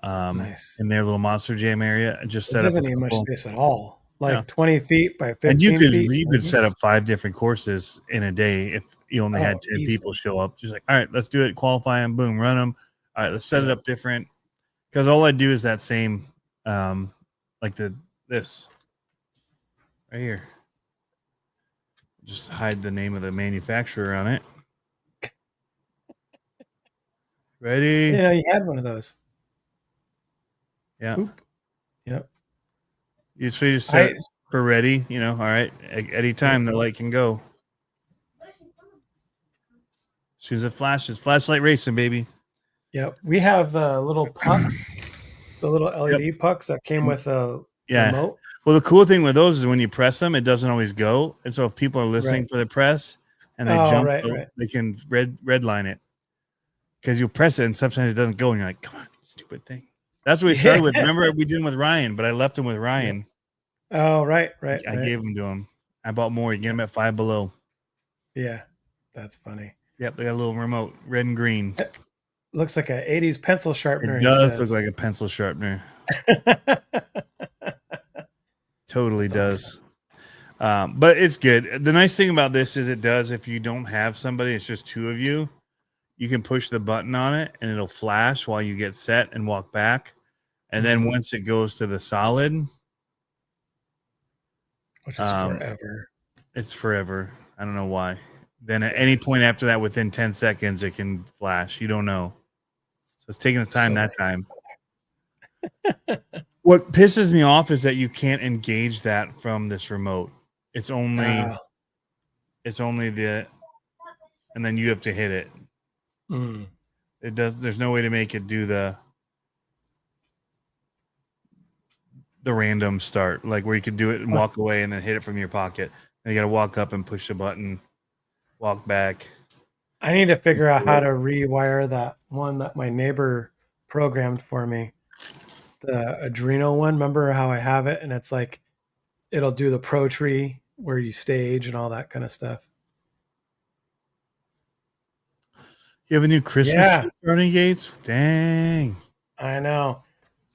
Nice. In their little Monster Jam area. Just set up. Doesn't need much space at all. Like 20 feet by 15 and you feet. could set up 5 different courses in a day if you only had 10 people show up. Just like, all right, let's do it, qualify them, boom, run them. All right, let's set it up different. Because all I do is that same, like this right here. Just hide the name of the manufacturer on it. Ready? You know, you had one of those. Yeah. Oop. Yep. You just set it for ready, all right. At any time the light can go. As soon as it flashes, flashlight racing, baby. Yep. We have the little pucks, the little LED pucks that came with a Yeah. remote. Well, the cool thing with those is when you press them, it doesn't always go. And so if people are listening Right. for the press and they Oh, jump, right. they can red line it because you'll press it and sometimes it doesn't go. And you're like, come on, stupid thing. That's what we started with. Remember, we did with Ryan, but I left him with Ryan. Yeah. Oh, right. I gave them to him. I bought more. You get them at Five Below. Yeah, that's funny. Yep, they got a little remote, red and green. It looks like an 80s pencil sharpener. It does look like a pencil sharpener. Totally does. Awesome. But it's good. The nice thing about this is it does, if you don't have somebody, it's just two of you, you can push the button on it and it'll flash while you get set and walk back. And then once it goes to the solid, which is forever. It's forever. I don't know why. Then at any point after that, within 10 seconds, it can flash. You don't know. So it's taking its time that time. What pisses me off is that you can't engage that from this remote. It's only the, and then you have to hit it. It does. There's no way to make it do the random start, like where you could do it and walk away and then hit it from your pocket. And you got to walk up and push the button, walk back. I need to figure out how to rewire that one that my neighbor programmed for me. The Adreno one. Remember how I have it? And it's like, it'll do the Pro Tree where you stage and all that kind of stuff. You have a new Christmas tree running gates? Dang. I know.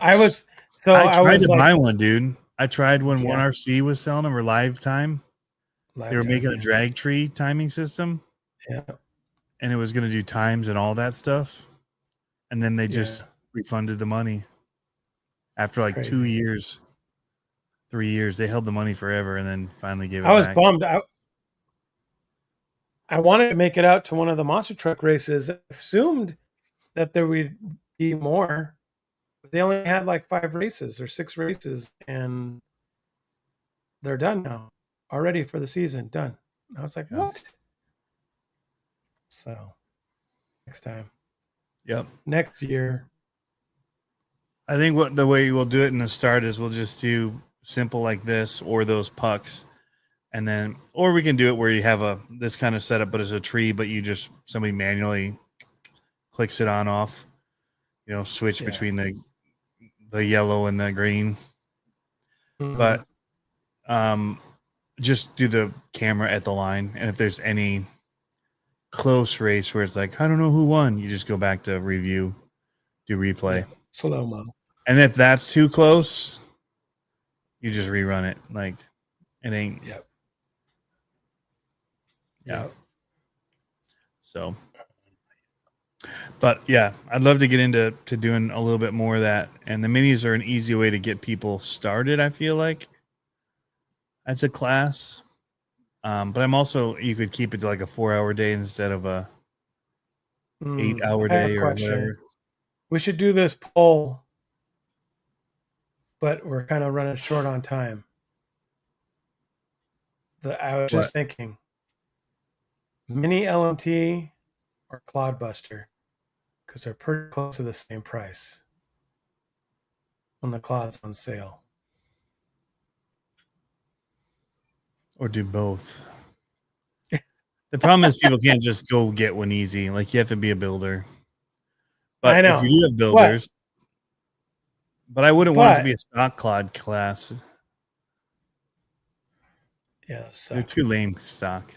I tried to buy one, dude. I tried when 1RC was selling them, or Lifetime. They were making a drag tree timing system. Yeah. And it was going to do times and all that stuff. And then they just refunded the money after like 2 years, 3 years. They held the money forever and then finally gave it back. I was bummed. I wanted to make it out to one of the monster truck races. I assumed that there would be more. But they only had like 5 races or 6 races, and they're done now. Already for the season, done. I was like, what? So next time. Yep. Next year. I think the way we'll do it in the start is we'll just do simple like this or those pucks. And then, or we can do it where you have this kind of setup, but it's a tree, but somebody manually clicks it on off, switch between the yellow and the green. But just do the camera at the line. And if there's any close race where it's like, I don't know who won, you just go back to review, do replay. Slow-mo. And if that's too close, you just rerun it. Like, it ain't. Yep. Yeah. So, but yeah, I'd love to get into doing a little bit more of that. And the minis are an easy way to get people started, I feel like. That's a class. But I'm also, you could keep it to like a 4-hour day instead of a 8-hour day or whatever. We should do this poll, but we're kind of running short on time. I was just thinking, Mini LMT or Cloudbuster, because they're pretty close to the same price when the Cloud's on sale. Or do both. The problem is people can't just go get one easy. Like, you have to be a builder. But I know. if you do have builders, but I wouldn't want it to be a stock Cloud class. Yeah, they're too lame stock.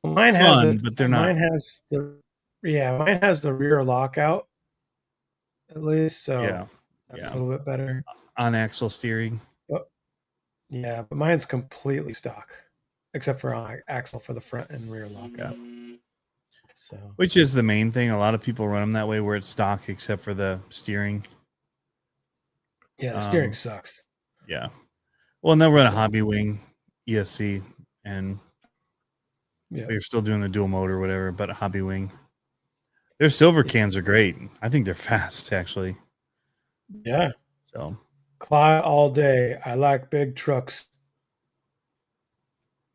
Mine has but they're not. Mine has the rear lockout, at least. So that's a little bit better. On axle steering. But mine's completely stock, except for on axle for the front and rear lockout. So, which is the main thing. A lot of people run them that way, where it's stock except for the steering. Yeah, the steering sucks. Yeah. Well, and they'll run a hobby wing ESC, and you're still doing the dual motor or whatever, but a hobby wing. Their silver cans are great. I think they're fast, actually. Yeah. So, Clyde all day. I like big trucks.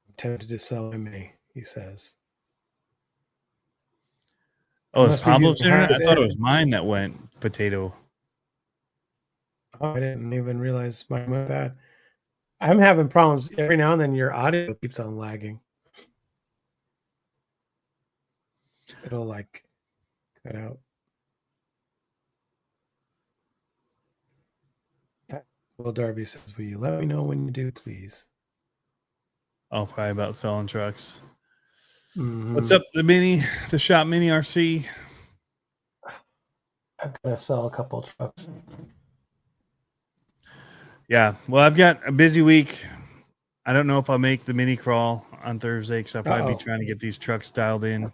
I'm tempted to sell me, he says. Oh, it's Pablo's internet? I thought it was mine that went potato. Oh, I didn't even realize mine went bad. I'm having problems every now and then. Your audio keeps on lagging. It'll like cut out. Will Darby says, "Will you let me know when you do, please?" Oh, probably about selling trucks. Mhm. What's up, the shop mini RC? I'm gonna sell a couple trucks. Yeah, well, I've got a busy week. I don't know if I'll make the mini crawl on Thursday because I'll probably be trying to get these trucks dialed in,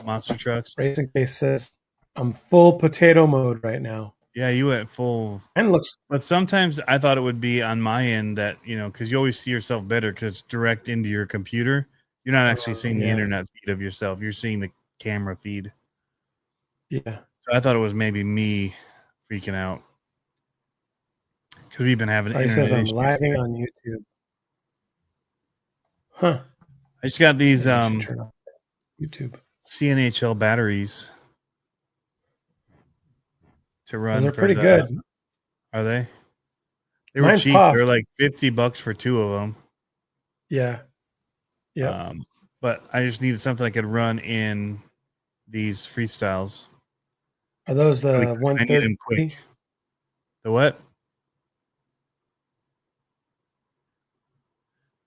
monster trucks. Racing Case says, "I'm full potato mode right now." Yeah, you went full. And looks But sometimes I thought it would be on my end that, because you always see yourself better because it's direct into your computer. You're not actually seeing the internet feed of yourself. You're seeing the camera feed. Yeah. So I thought it was maybe me freaking out because we've been having He internet says I'm issues. lagging on YouTube. Huh. I just got these Maybe I should turn off YouTube. CNHL batteries to run. Those are pretty good. Are they? They were Mine cheap. puffed. They're like $50 for 2 of them. Yeah. Yeah. But I just needed something I could run in these freestyles. Are those Really the quick. I need them quick. 130? The what?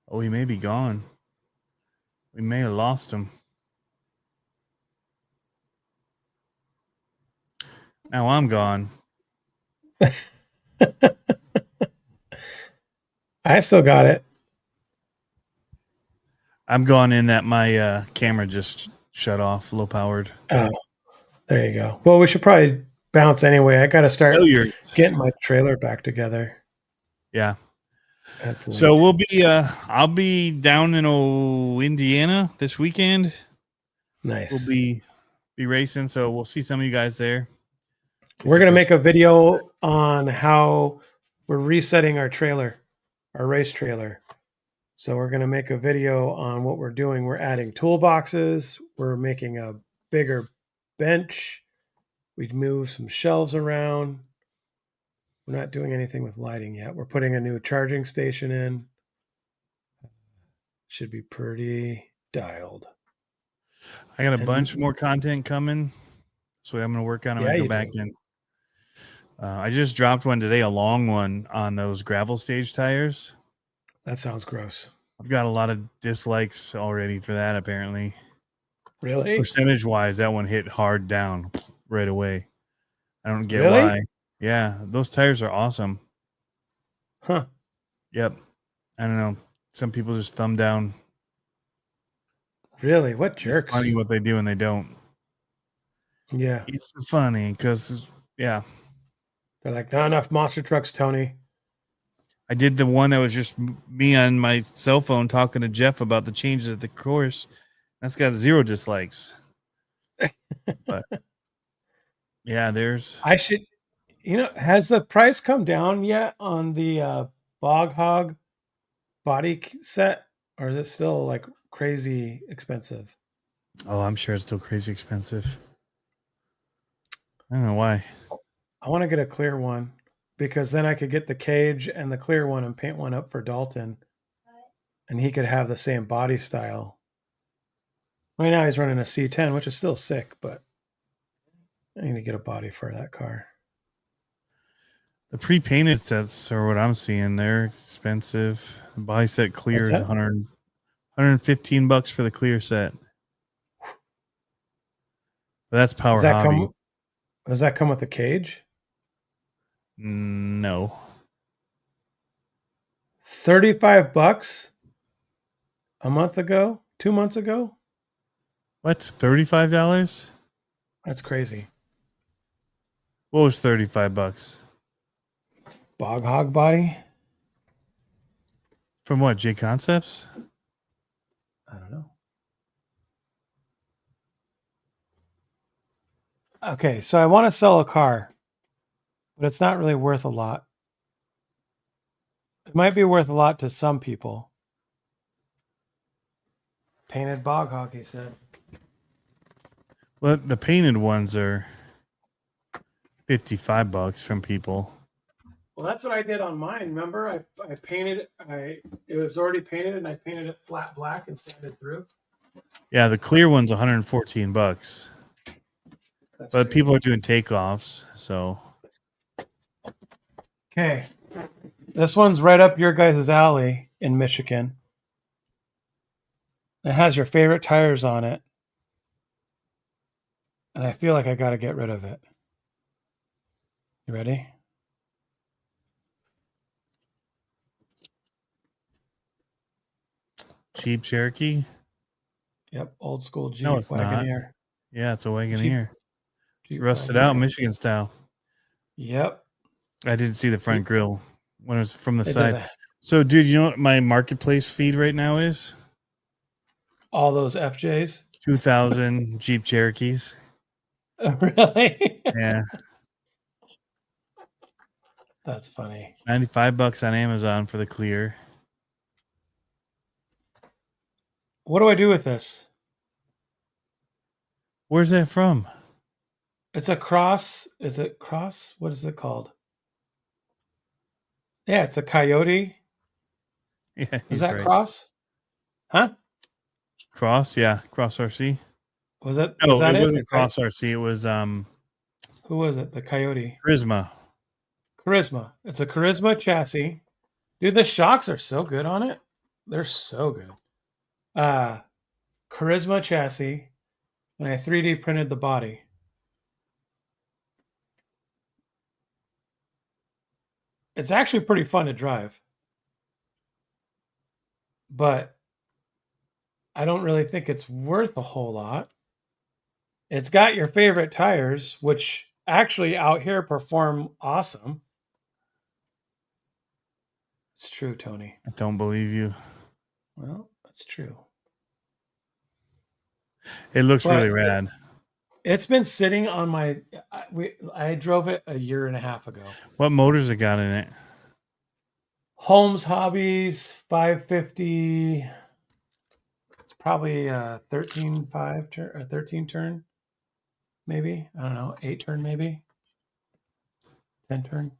Oh, he may be gone. We may have lost him. Now I'm gone. I still got it. I'm gone in that my camera just shut off, low powered. Oh, there you go. Well, we should probably bounce anyway. I got to start getting my trailer back together. Yeah. That's late. So I'll be down in Indiana this weekend. Nice. We'll be racing, so we'll see some of you guys there. We're going to make a video on how we're resetting our trailer, our race trailer. So we're going to make a video on what we're doing. We're adding toolboxes. We're making a bigger bench. We've moved some shelves around. We're not doing anything with lighting yet. We're putting a new charging station in. Should be pretty dialed. I got a bunch more content coming, so I'm going to work on it when I go back in. I just dropped one today, a long one on those gravel stage tires. That sounds gross. I've got a lot of dislikes already for that, apparently. Really? Percentage-wise, that one hit hard down right away. I don't get why. Yeah, those tires are awesome. Huh. Yep. I don't know. Some people just thumb down. Really? What jerks? It's funny what they do and they don't. Yeah. It's funny because, yeah. They're like, not enough monster trucks, Tony. I did the one that was just me on my cell phone talking to Jeff about the changes at the course. That's got 0 dislikes. But yeah, I should, has the price come down yet on the Bog Hog body set, or is it still like crazy expensive? Oh, I'm sure it's still crazy expensive. I don't know why. I want to get a clear one because then I could get the cage and the clear one and paint one up for Dalton, and he could have the same body style. Right now he's running a C10, which is still sick, but I need to get a body for that car. The pre-painted sets are what I'm seeing. They're expensive. The body set clear is $115 for the clear set. But that's Power Hobby. Does that come with a cage? No. $35 a month ago, 2 months ago. What? $35? That's crazy. What was $35? Bog Hog body. From what? J Concepts? I don't know. Okay, so I want to sell a car, but it's not really worth a lot. It might be worth a lot to some people. Painted Bog Hog, he said. Well, the painted ones are $55 from people. Well, that's what I did on mine. Remember, I painted it was already painted, and I painted it flat black and sanded through. Yeah, the clear one's $114, That's but crazy. people are doing takeoffs. So Okay, this one's right up your guys' alley in Michigan. It has your favorite tires on it, and I feel like I got to get rid of it. You ready? Jeep Cherokee. Yep, old school Jeep No, it's not. Wagoneer. Yeah, it's a Jeep, Wagoneer. It's Jeep rusted out, Wagoneer. Michigan style. Yep. I didn't see the front grill when it was from the It side. doesn't. So, dude, you know what my marketplace feed right now is? All those FJs. 2,000 Jeep Cherokees. Really? Yeah, That's funny. $95 on Amazon for the clear. What do I do with this? Where's that from? It's a cross. Is it cross? What is it called? Yeah, it's a coyote. Yeah, Is he's that right. cross? Huh? Cross, yeah, Cross RC. Was it? No, Is that it it? wasn't Cross RC. It was Who was it? The coyote. Charisma. Charisma. It's a Charisma chassis. Dude, the shocks are so good on it. They're so good. Charisma chassis, and I 3D printed the body. It's actually pretty fun to drive, but I don't really think it's worth a whole lot. It's got your favorite tires, which actually out here perform awesome. It's true, Tony. I don't believe you. Well, that's true. It looks But really rad. it's been sitting on my. I drove it a year and a half ago. What motors it got in it? Holmes Hobbies 550. It's probably a 13.5 turn or 13 turn, maybe. I don't know, 8 turn, maybe 10 turn.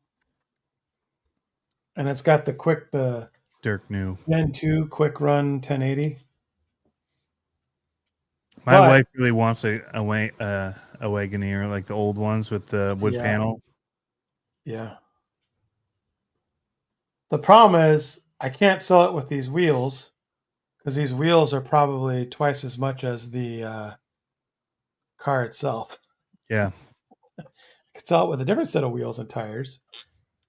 And it's got the Dirk new. Gen 2 quick run 1080. My But wife really wants a Wagoneer, like the old ones with the wood yeah, panel. yeah. The problem is I can't sell it with these wheels because these wheels are probably twice as much as the car itself. Yeah. I could sell it with a different set of wheels and tires,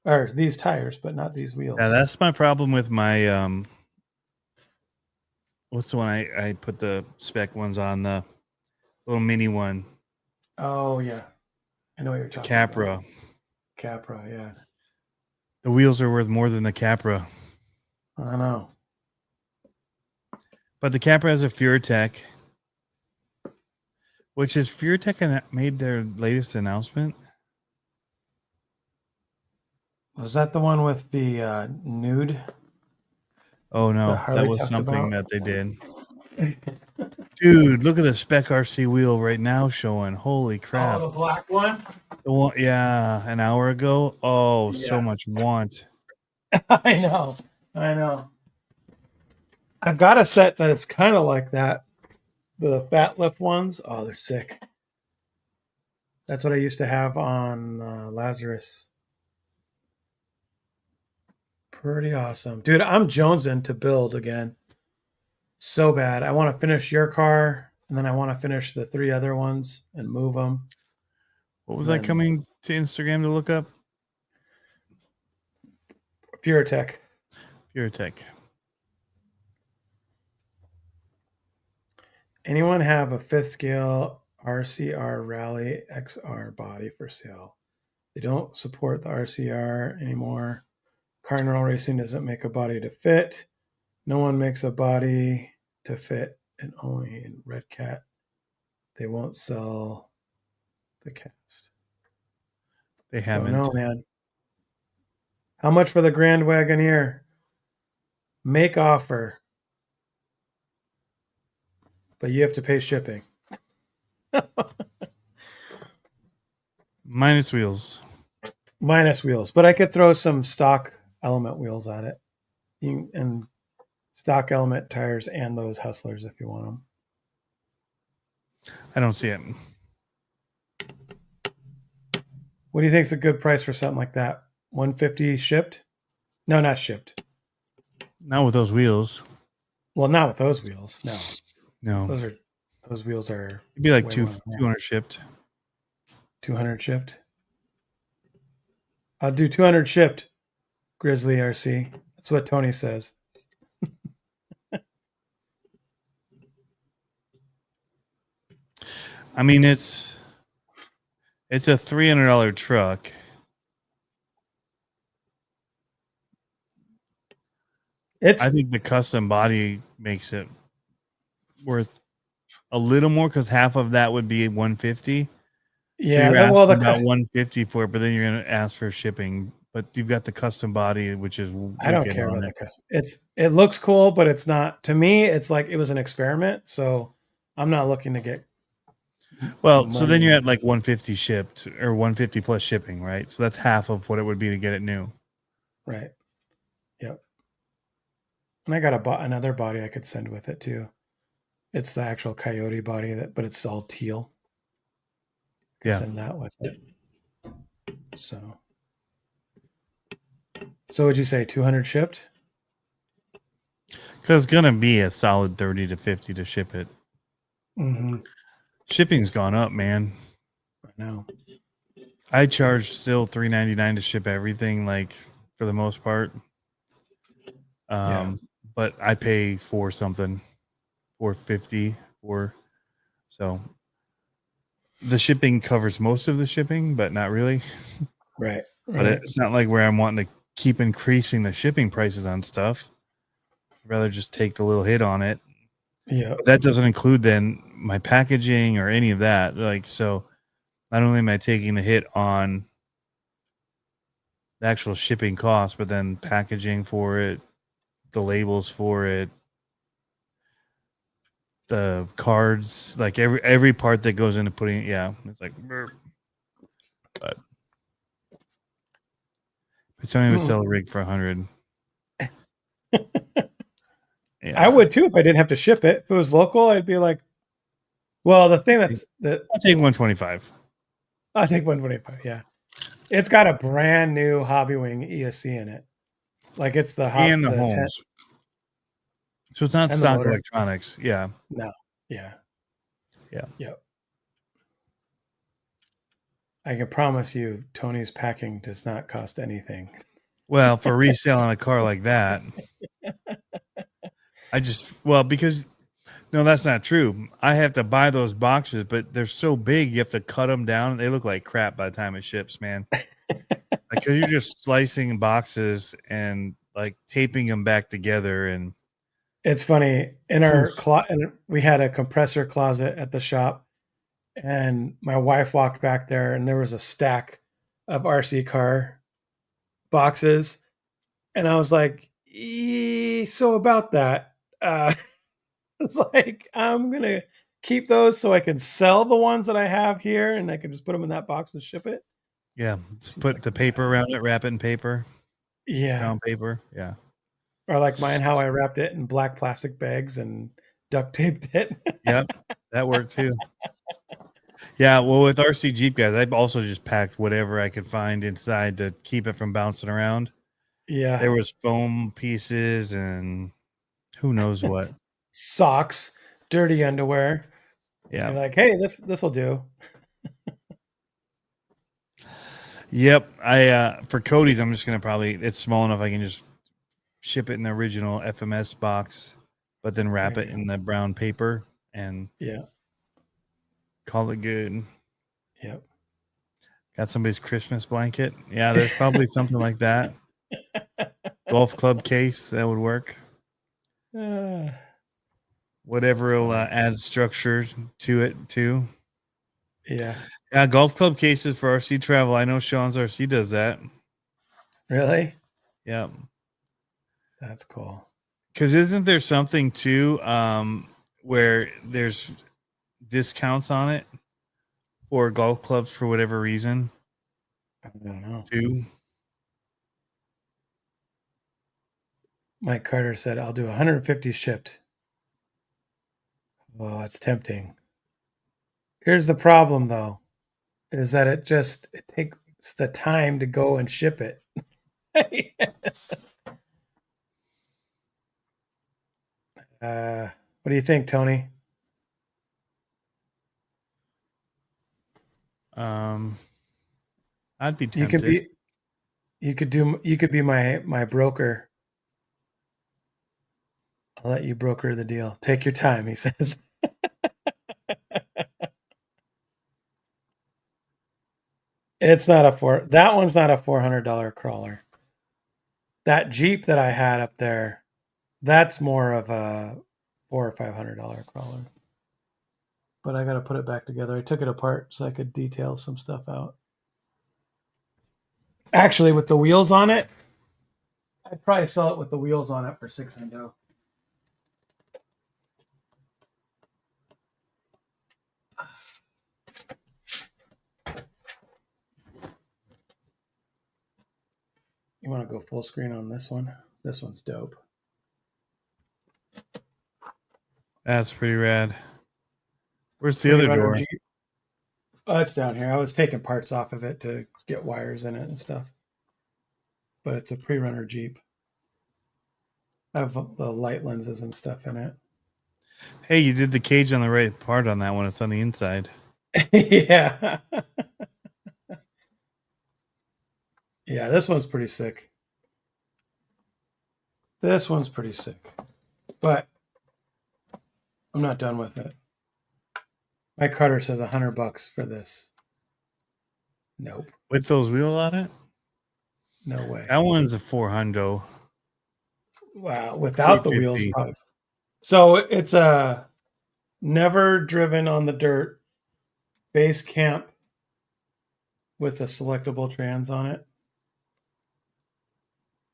or these tires, but not these wheels. Yeah, that's my problem with my what's the one I put the spec ones on, the little mini one, Oh yeah, I know what you're the talking Capra. about. Capra, yeah. The wheels are worth more than the Capra. I know. But the Capra has a FureTech, which has FureTech made their latest announcement. Was that the one with the nude? Oh no, That that Harley was talked something about? that they did. Dude, look at the Spec RC wheel right now showing. Holy crap. Oh, the black one? The one, yeah, an hour ago. Oh, so Yeah. much want. I know. I know. I've got a set that it's kind of like that. The fat lip ones. Oh, they're sick. That's what I used to have on Lazarus. Pretty awesome. Dude, I'm jonesing to build again. So bad. I want to finish your car, and then I want to finish the 3 other ones and move them. What was I coming to Instagram to look up? FureTech. FureTech. Anyone have a 5th scale RCR Rally XR body for sale? They don't support the RCR anymore. Car and roll racing doesn't make a body to fit. No one makes a body to fit, and only in Red Cat. They won't sell the cast. They Don't haven't. know, man. How much for the Grand Wagoneer? Make offer, but you have to pay shipping. Minus wheels. minus wheels, but I could throw some stock element wheels on it, and stock element tires and those Hustlers if you want them. I don't see it. What do you think is a good price for something like that? 150 shipped? No, not shipped. Not with those wheels. Well, not with those wheels. No, No. those wheels are. It'd be like way 200 shipped. 200 shipped. I'll do 200 shipped. Grizzly RC. That's what Tony says. I mean, it's a $300 truck. I think the custom body makes it worth a little more because half of that would be 150. Yeah, so you're asking about 150 for it, but then you're going to ask for shipping. But you've got the custom body, which is I don't care about the custom. It looks cool, but it's not. To me, it's like it was an experiment. So I'm not looking to get. Well, so then you're at like 150 shipped or 150 plus shipping, right? So that's half of what it would be to get it new. Right. Yep. And I got another body I could send with it too. It's the actual Coyote body but it's all teal. Yeah. Send that with it. So would you say 200 shipped? Because it's gonna be a solid 30 to 50 to ship it. Mm-hmm. Shipping's gone up, man. I know. I charge still $3.99 to ship everything, like for the most part. But I pay for something, $4.50 so the shipping covers most of the shipping, but not really. Right. But it's not like where I'm wanting to keep increasing the shipping prices on stuff. I'd rather just take the little hit on it. Yeah. But that doesn't include then my packaging or any of that. Like, so not only am I taking the hit on the actual shipping cost, but then packaging for it, the labels for it, the cards, like every part that goes into putting it. Yeah. It's like, but if somebody would sell a rig for 100. Yeah. I would too if I didn't have to ship it. If it was local, I'd be like, well, the thing I'll take 125. I think 125. Yeah. It's got a brand new Hobbywing ESC in it. Like it's the and the homes. So it's not stock electronics. Yeah. No. Yeah. Yeah. Yep. I can promise you Tony's packing does not cost anything. Well, for resale on a car like that, because no, that's not true. I have to buy those boxes, but they're so big, you have to cut them down. They look like crap by the time it ships, man. Because you're just slicing boxes and like taping them back together. And it's funny in our we had a compressor closet at the shop, and my wife walked back there, and there was a stack of RC car boxes, and I was like, so about that, it's like I'm gonna keep those so I can sell the ones that I have here, and I can just put them in that box and ship it. Yeah, just put the paper around it, wrap it in paper. Yeah, brown paper. Yeah, or like mine, how I wrapped it in black plastic bags and duct taped it. Yep, that worked too. Yeah, well, with RC Jeep guys, I've also just packed whatever I could find inside to keep it from bouncing around. Yeah, there was foam pieces and who knows what. Socks, dirty underwear. Yeah, you're like, hey, this will do. Yep. For Cody's, I'm just gonna it's small enough I can just ship it in the original FMS box, but then wrap it in the brown paper and call it good. Yep. Got somebody's Christmas blanket. Yeah, there's probably something like that. Golf club case, that would work. Whatever will add structure to it too. Yeah. Yeah, golf club cases for RC travel. I know Sean's RC does that. Really? Yeah. That's cool. Because isn't there something too where there's discounts on it for golf clubs for whatever reason? I don't know. 2. Mike Carter said, I'll do 150 shipped. Oh, it's tempting. Here's the problem, though, is that it takes the time to go and ship it. What do you think, Tony? I'd be You tempted. could be my broker. I'll let you broker the deal. Take your time, he says. It's not that one's not a $400 crawler. That Jeep that I had up there, that's more of a $400 or $500 crawler. But I got to put it back together. I took it apart so I could detail some stuff out. Actually, with the wheels on it, I'd probably sell it with the wheels on it for $600. You want to go full screen on this one? This one's dope. That's pretty rad. Where's the other door? Jeep. Oh, it's down here. I was taking parts off of it to get wires in it and stuff. But it's a pre-runner Jeep. I have the light lenses and stuff in it. Hey, you did the cage on the right part on that one. It's on the inside. Yeah. Yeah, this one's pretty sick. This one's pretty sick. But I'm not done with it. Mike Carter says $100 for this. Nope. With those wheels on it? No way. That one's a 400. Wow. Without the wheels, 350. probably. So it's a never driven on the dirt base camp with a selectable trans on it.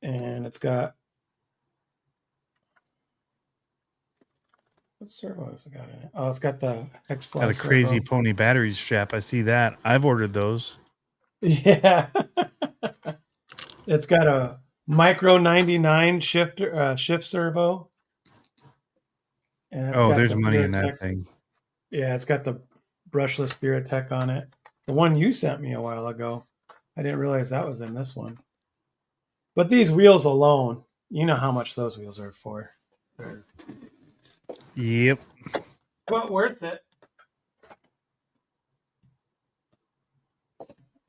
And it's got, what servo has it got in it? Oh, it's got the X-Fly Got a crazy servo. pony battery strap. I see that. I've ordered those. Yeah. It's got a micro 99 shift servo. And it's got there's the money in that Veritech. thing. Yeah, it's got the brushless Veritech on it. The one you sent me a while ago. I didn't realize that was in this one. But these wheels alone, you know how much those wheels are for. Yep. But worth it.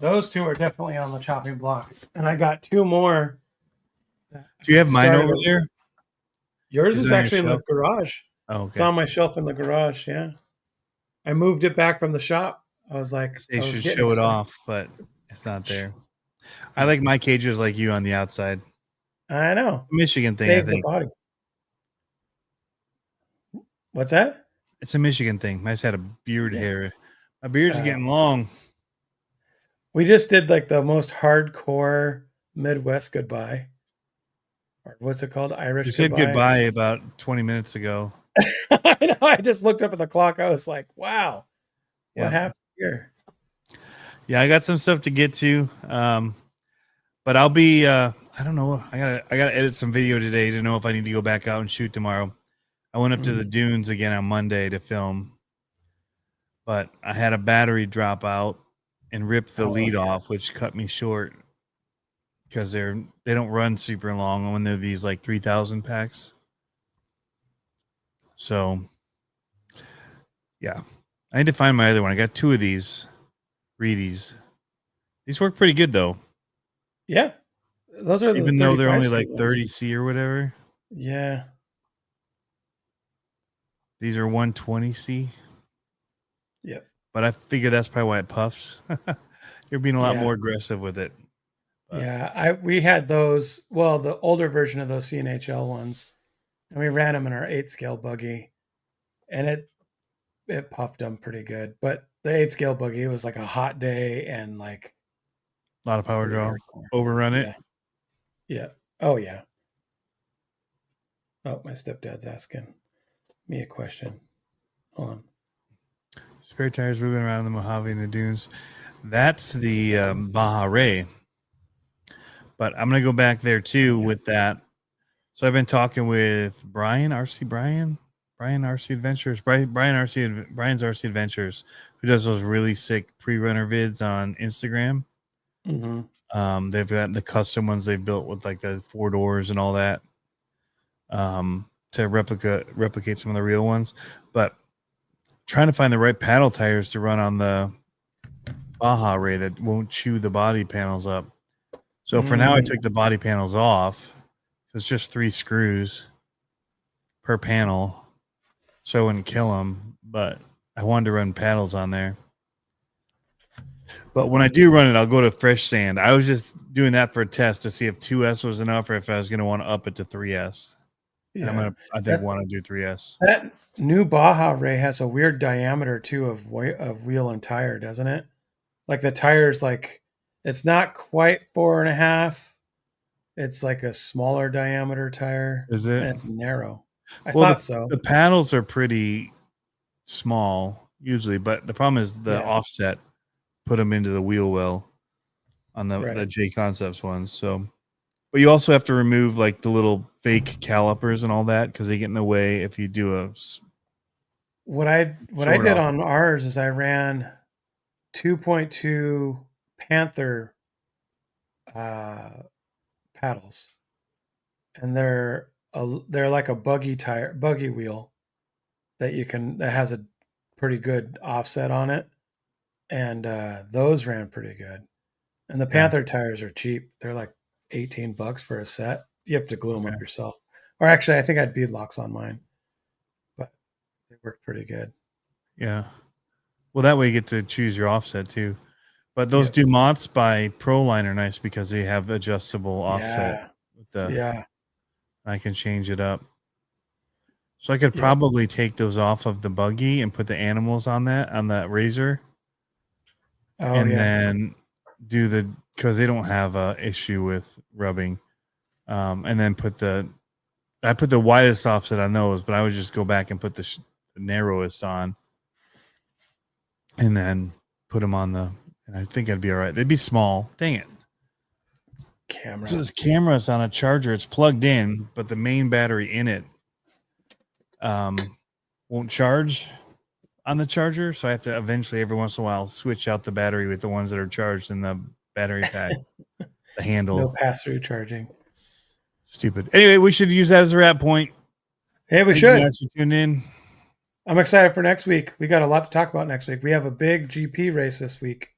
Those two are definitely on the chopping block. And I got 2 more. Do you have mine over there? Yours Is is it on your actually in the shelf? garage. Oh, It's okay. on my shelf in the garage, yeah. I moved it back from the shop. I was like, They I was should getting show it excited. off, but it's not there. I like my cages like you on the outside. I know. Michigan thing, Saves I think. the body. What's that? It's a Michigan thing. I just had a beard Yeah. hair. My beard's getting long. We just did like the most hardcore Midwest goodbye. Or what's it called? Irish You said goodbye about 20 minutes ago. I know. I just looked up at the clock. I was like, wow, what Yeah. happened here? Yeah, I got some stuff to get to. But I'll be I don't know. I gotta edit some video today to know if I need to go back out and shoot tomorrow. I went up to the dunes again on Monday to film, but I had a battery drop out and rip the lead off, which cut me short because they don't run super long when they're these like 3,000 packs. So yeah, I need to find my other one. I got 2 of these Reedies. These work pretty good though. Yeah, those are Even though they're only 35C like ones. 30C or whatever. Yeah. These are 120C. Yep. But I figure that's probably why it puffs. You're being a lot Yeah. more aggressive with it. But Yeah, we had those. Well, the older version of those CNHL ones, and we ran them in our 8-scale buggy, and it puffed them pretty good. But the 8-scale buggy, it was like a hot day and like a lot of power pretty draw. hardcore. Overrun it. Yeah. Yeah. Oh yeah. Oh, my stepdad's asking me a question. Hold on. Spare tires wheeling around in the Mojave in the dunes. That's the Baja Ray. But I'm gonna go back there too with that. So I've been talking with Brian's RC Adventures, who does those really sick pre-runner vids on Instagram. They've got the custom ones they've built with like the 4 doors and all that, to replicate some of the real ones. But trying to find the right paddle tires to run on the Baja Ray that won't chew the body panels up. So for now, I took the body panels off. So it's just 3 screws per panel, so I wouldn't kill them. But I wanted to run paddles on there. But when I do run it, I'll go to fresh sand. I was just doing that for a test to see if 2S was enough or if I was going to want to up it to 3S. Yeah. I think want to do 3S. That new Baja Ray has a weird diameter too of wheel and tire, doesn't it? Like the tire's like, it's not quite 4.5. It's like a smaller diameter tire. Is it? And it's narrow. I Well, thought so. The paddles are pretty small usually, but the problem is the offset put them into the wheel well on the J Concepts ones. So, but you also have to remove like the little fake calipers and all that because they get in the way if you do a. What I did on ours is I ran 2.2 Panther paddles, and they're like a buggy wheel that has a pretty good offset on it, and those ran pretty good. And the Panther tires are cheap; they're like $18 for a set. You have to glue them up yourself, or actually, I think I had bead locks on mine, but they work pretty good. Yeah, well, that way you get to choose your offset too. But those Dumonts by Proline are nice because they have adjustable offset. I can change it up. So I could probably take those off of the buggy and put the animals on that razor. Then do because they don't have a issue with rubbing. And then I put the widest offset on those, but I would just go back and put the narrowest on. And then put them on and I think I'd be all right. They'd be small. Dang it. Camera. So this camera is on a charger. It's plugged in, but the main battery in it won't charge on the charger. So I have to eventually, every once in a while, switch out the battery with the ones that are charged in the battery pack. The handle. No pass-through charging. Stupid. Anyway, we should use that as a wrap point. Hey, we should. Thank you guys for tuning in. I'm excited for next week. We got a lot to talk about next week. We have a big GP race this week.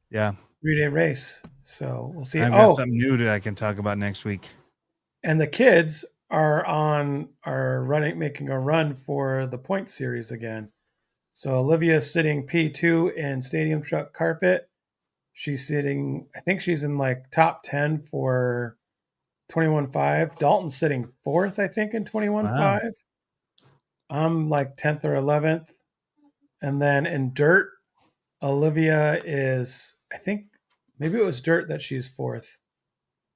Yeah. 3-day race. So we'll see. I've got something new that I can talk about next week. And the kids are making a run for the point series again. So Olivia's sitting P2 in stadium truck carpet. She's sitting, I think she's in like top 10 for 21.5. Dalton's sitting 4th, I think, in 21.5. Wow. I'm like 10th or 11th. And then in dirt, Olivia is, I think maybe it was dirt that she's 4th.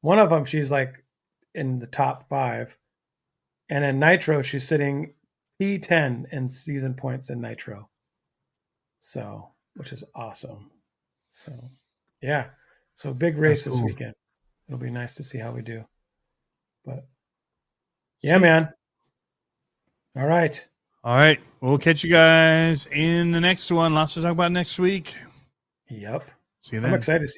One of them, she's like in the top 5. And in nitro, she's sitting P10 in season points in nitro. So, which is awesome. So, yeah. So big race this weekend. It'll be nice to see how we do. But yeah, man. All right. We'll catch you guys in the next one. Lots to talk about next week. Yep. See you then. I'm excited to see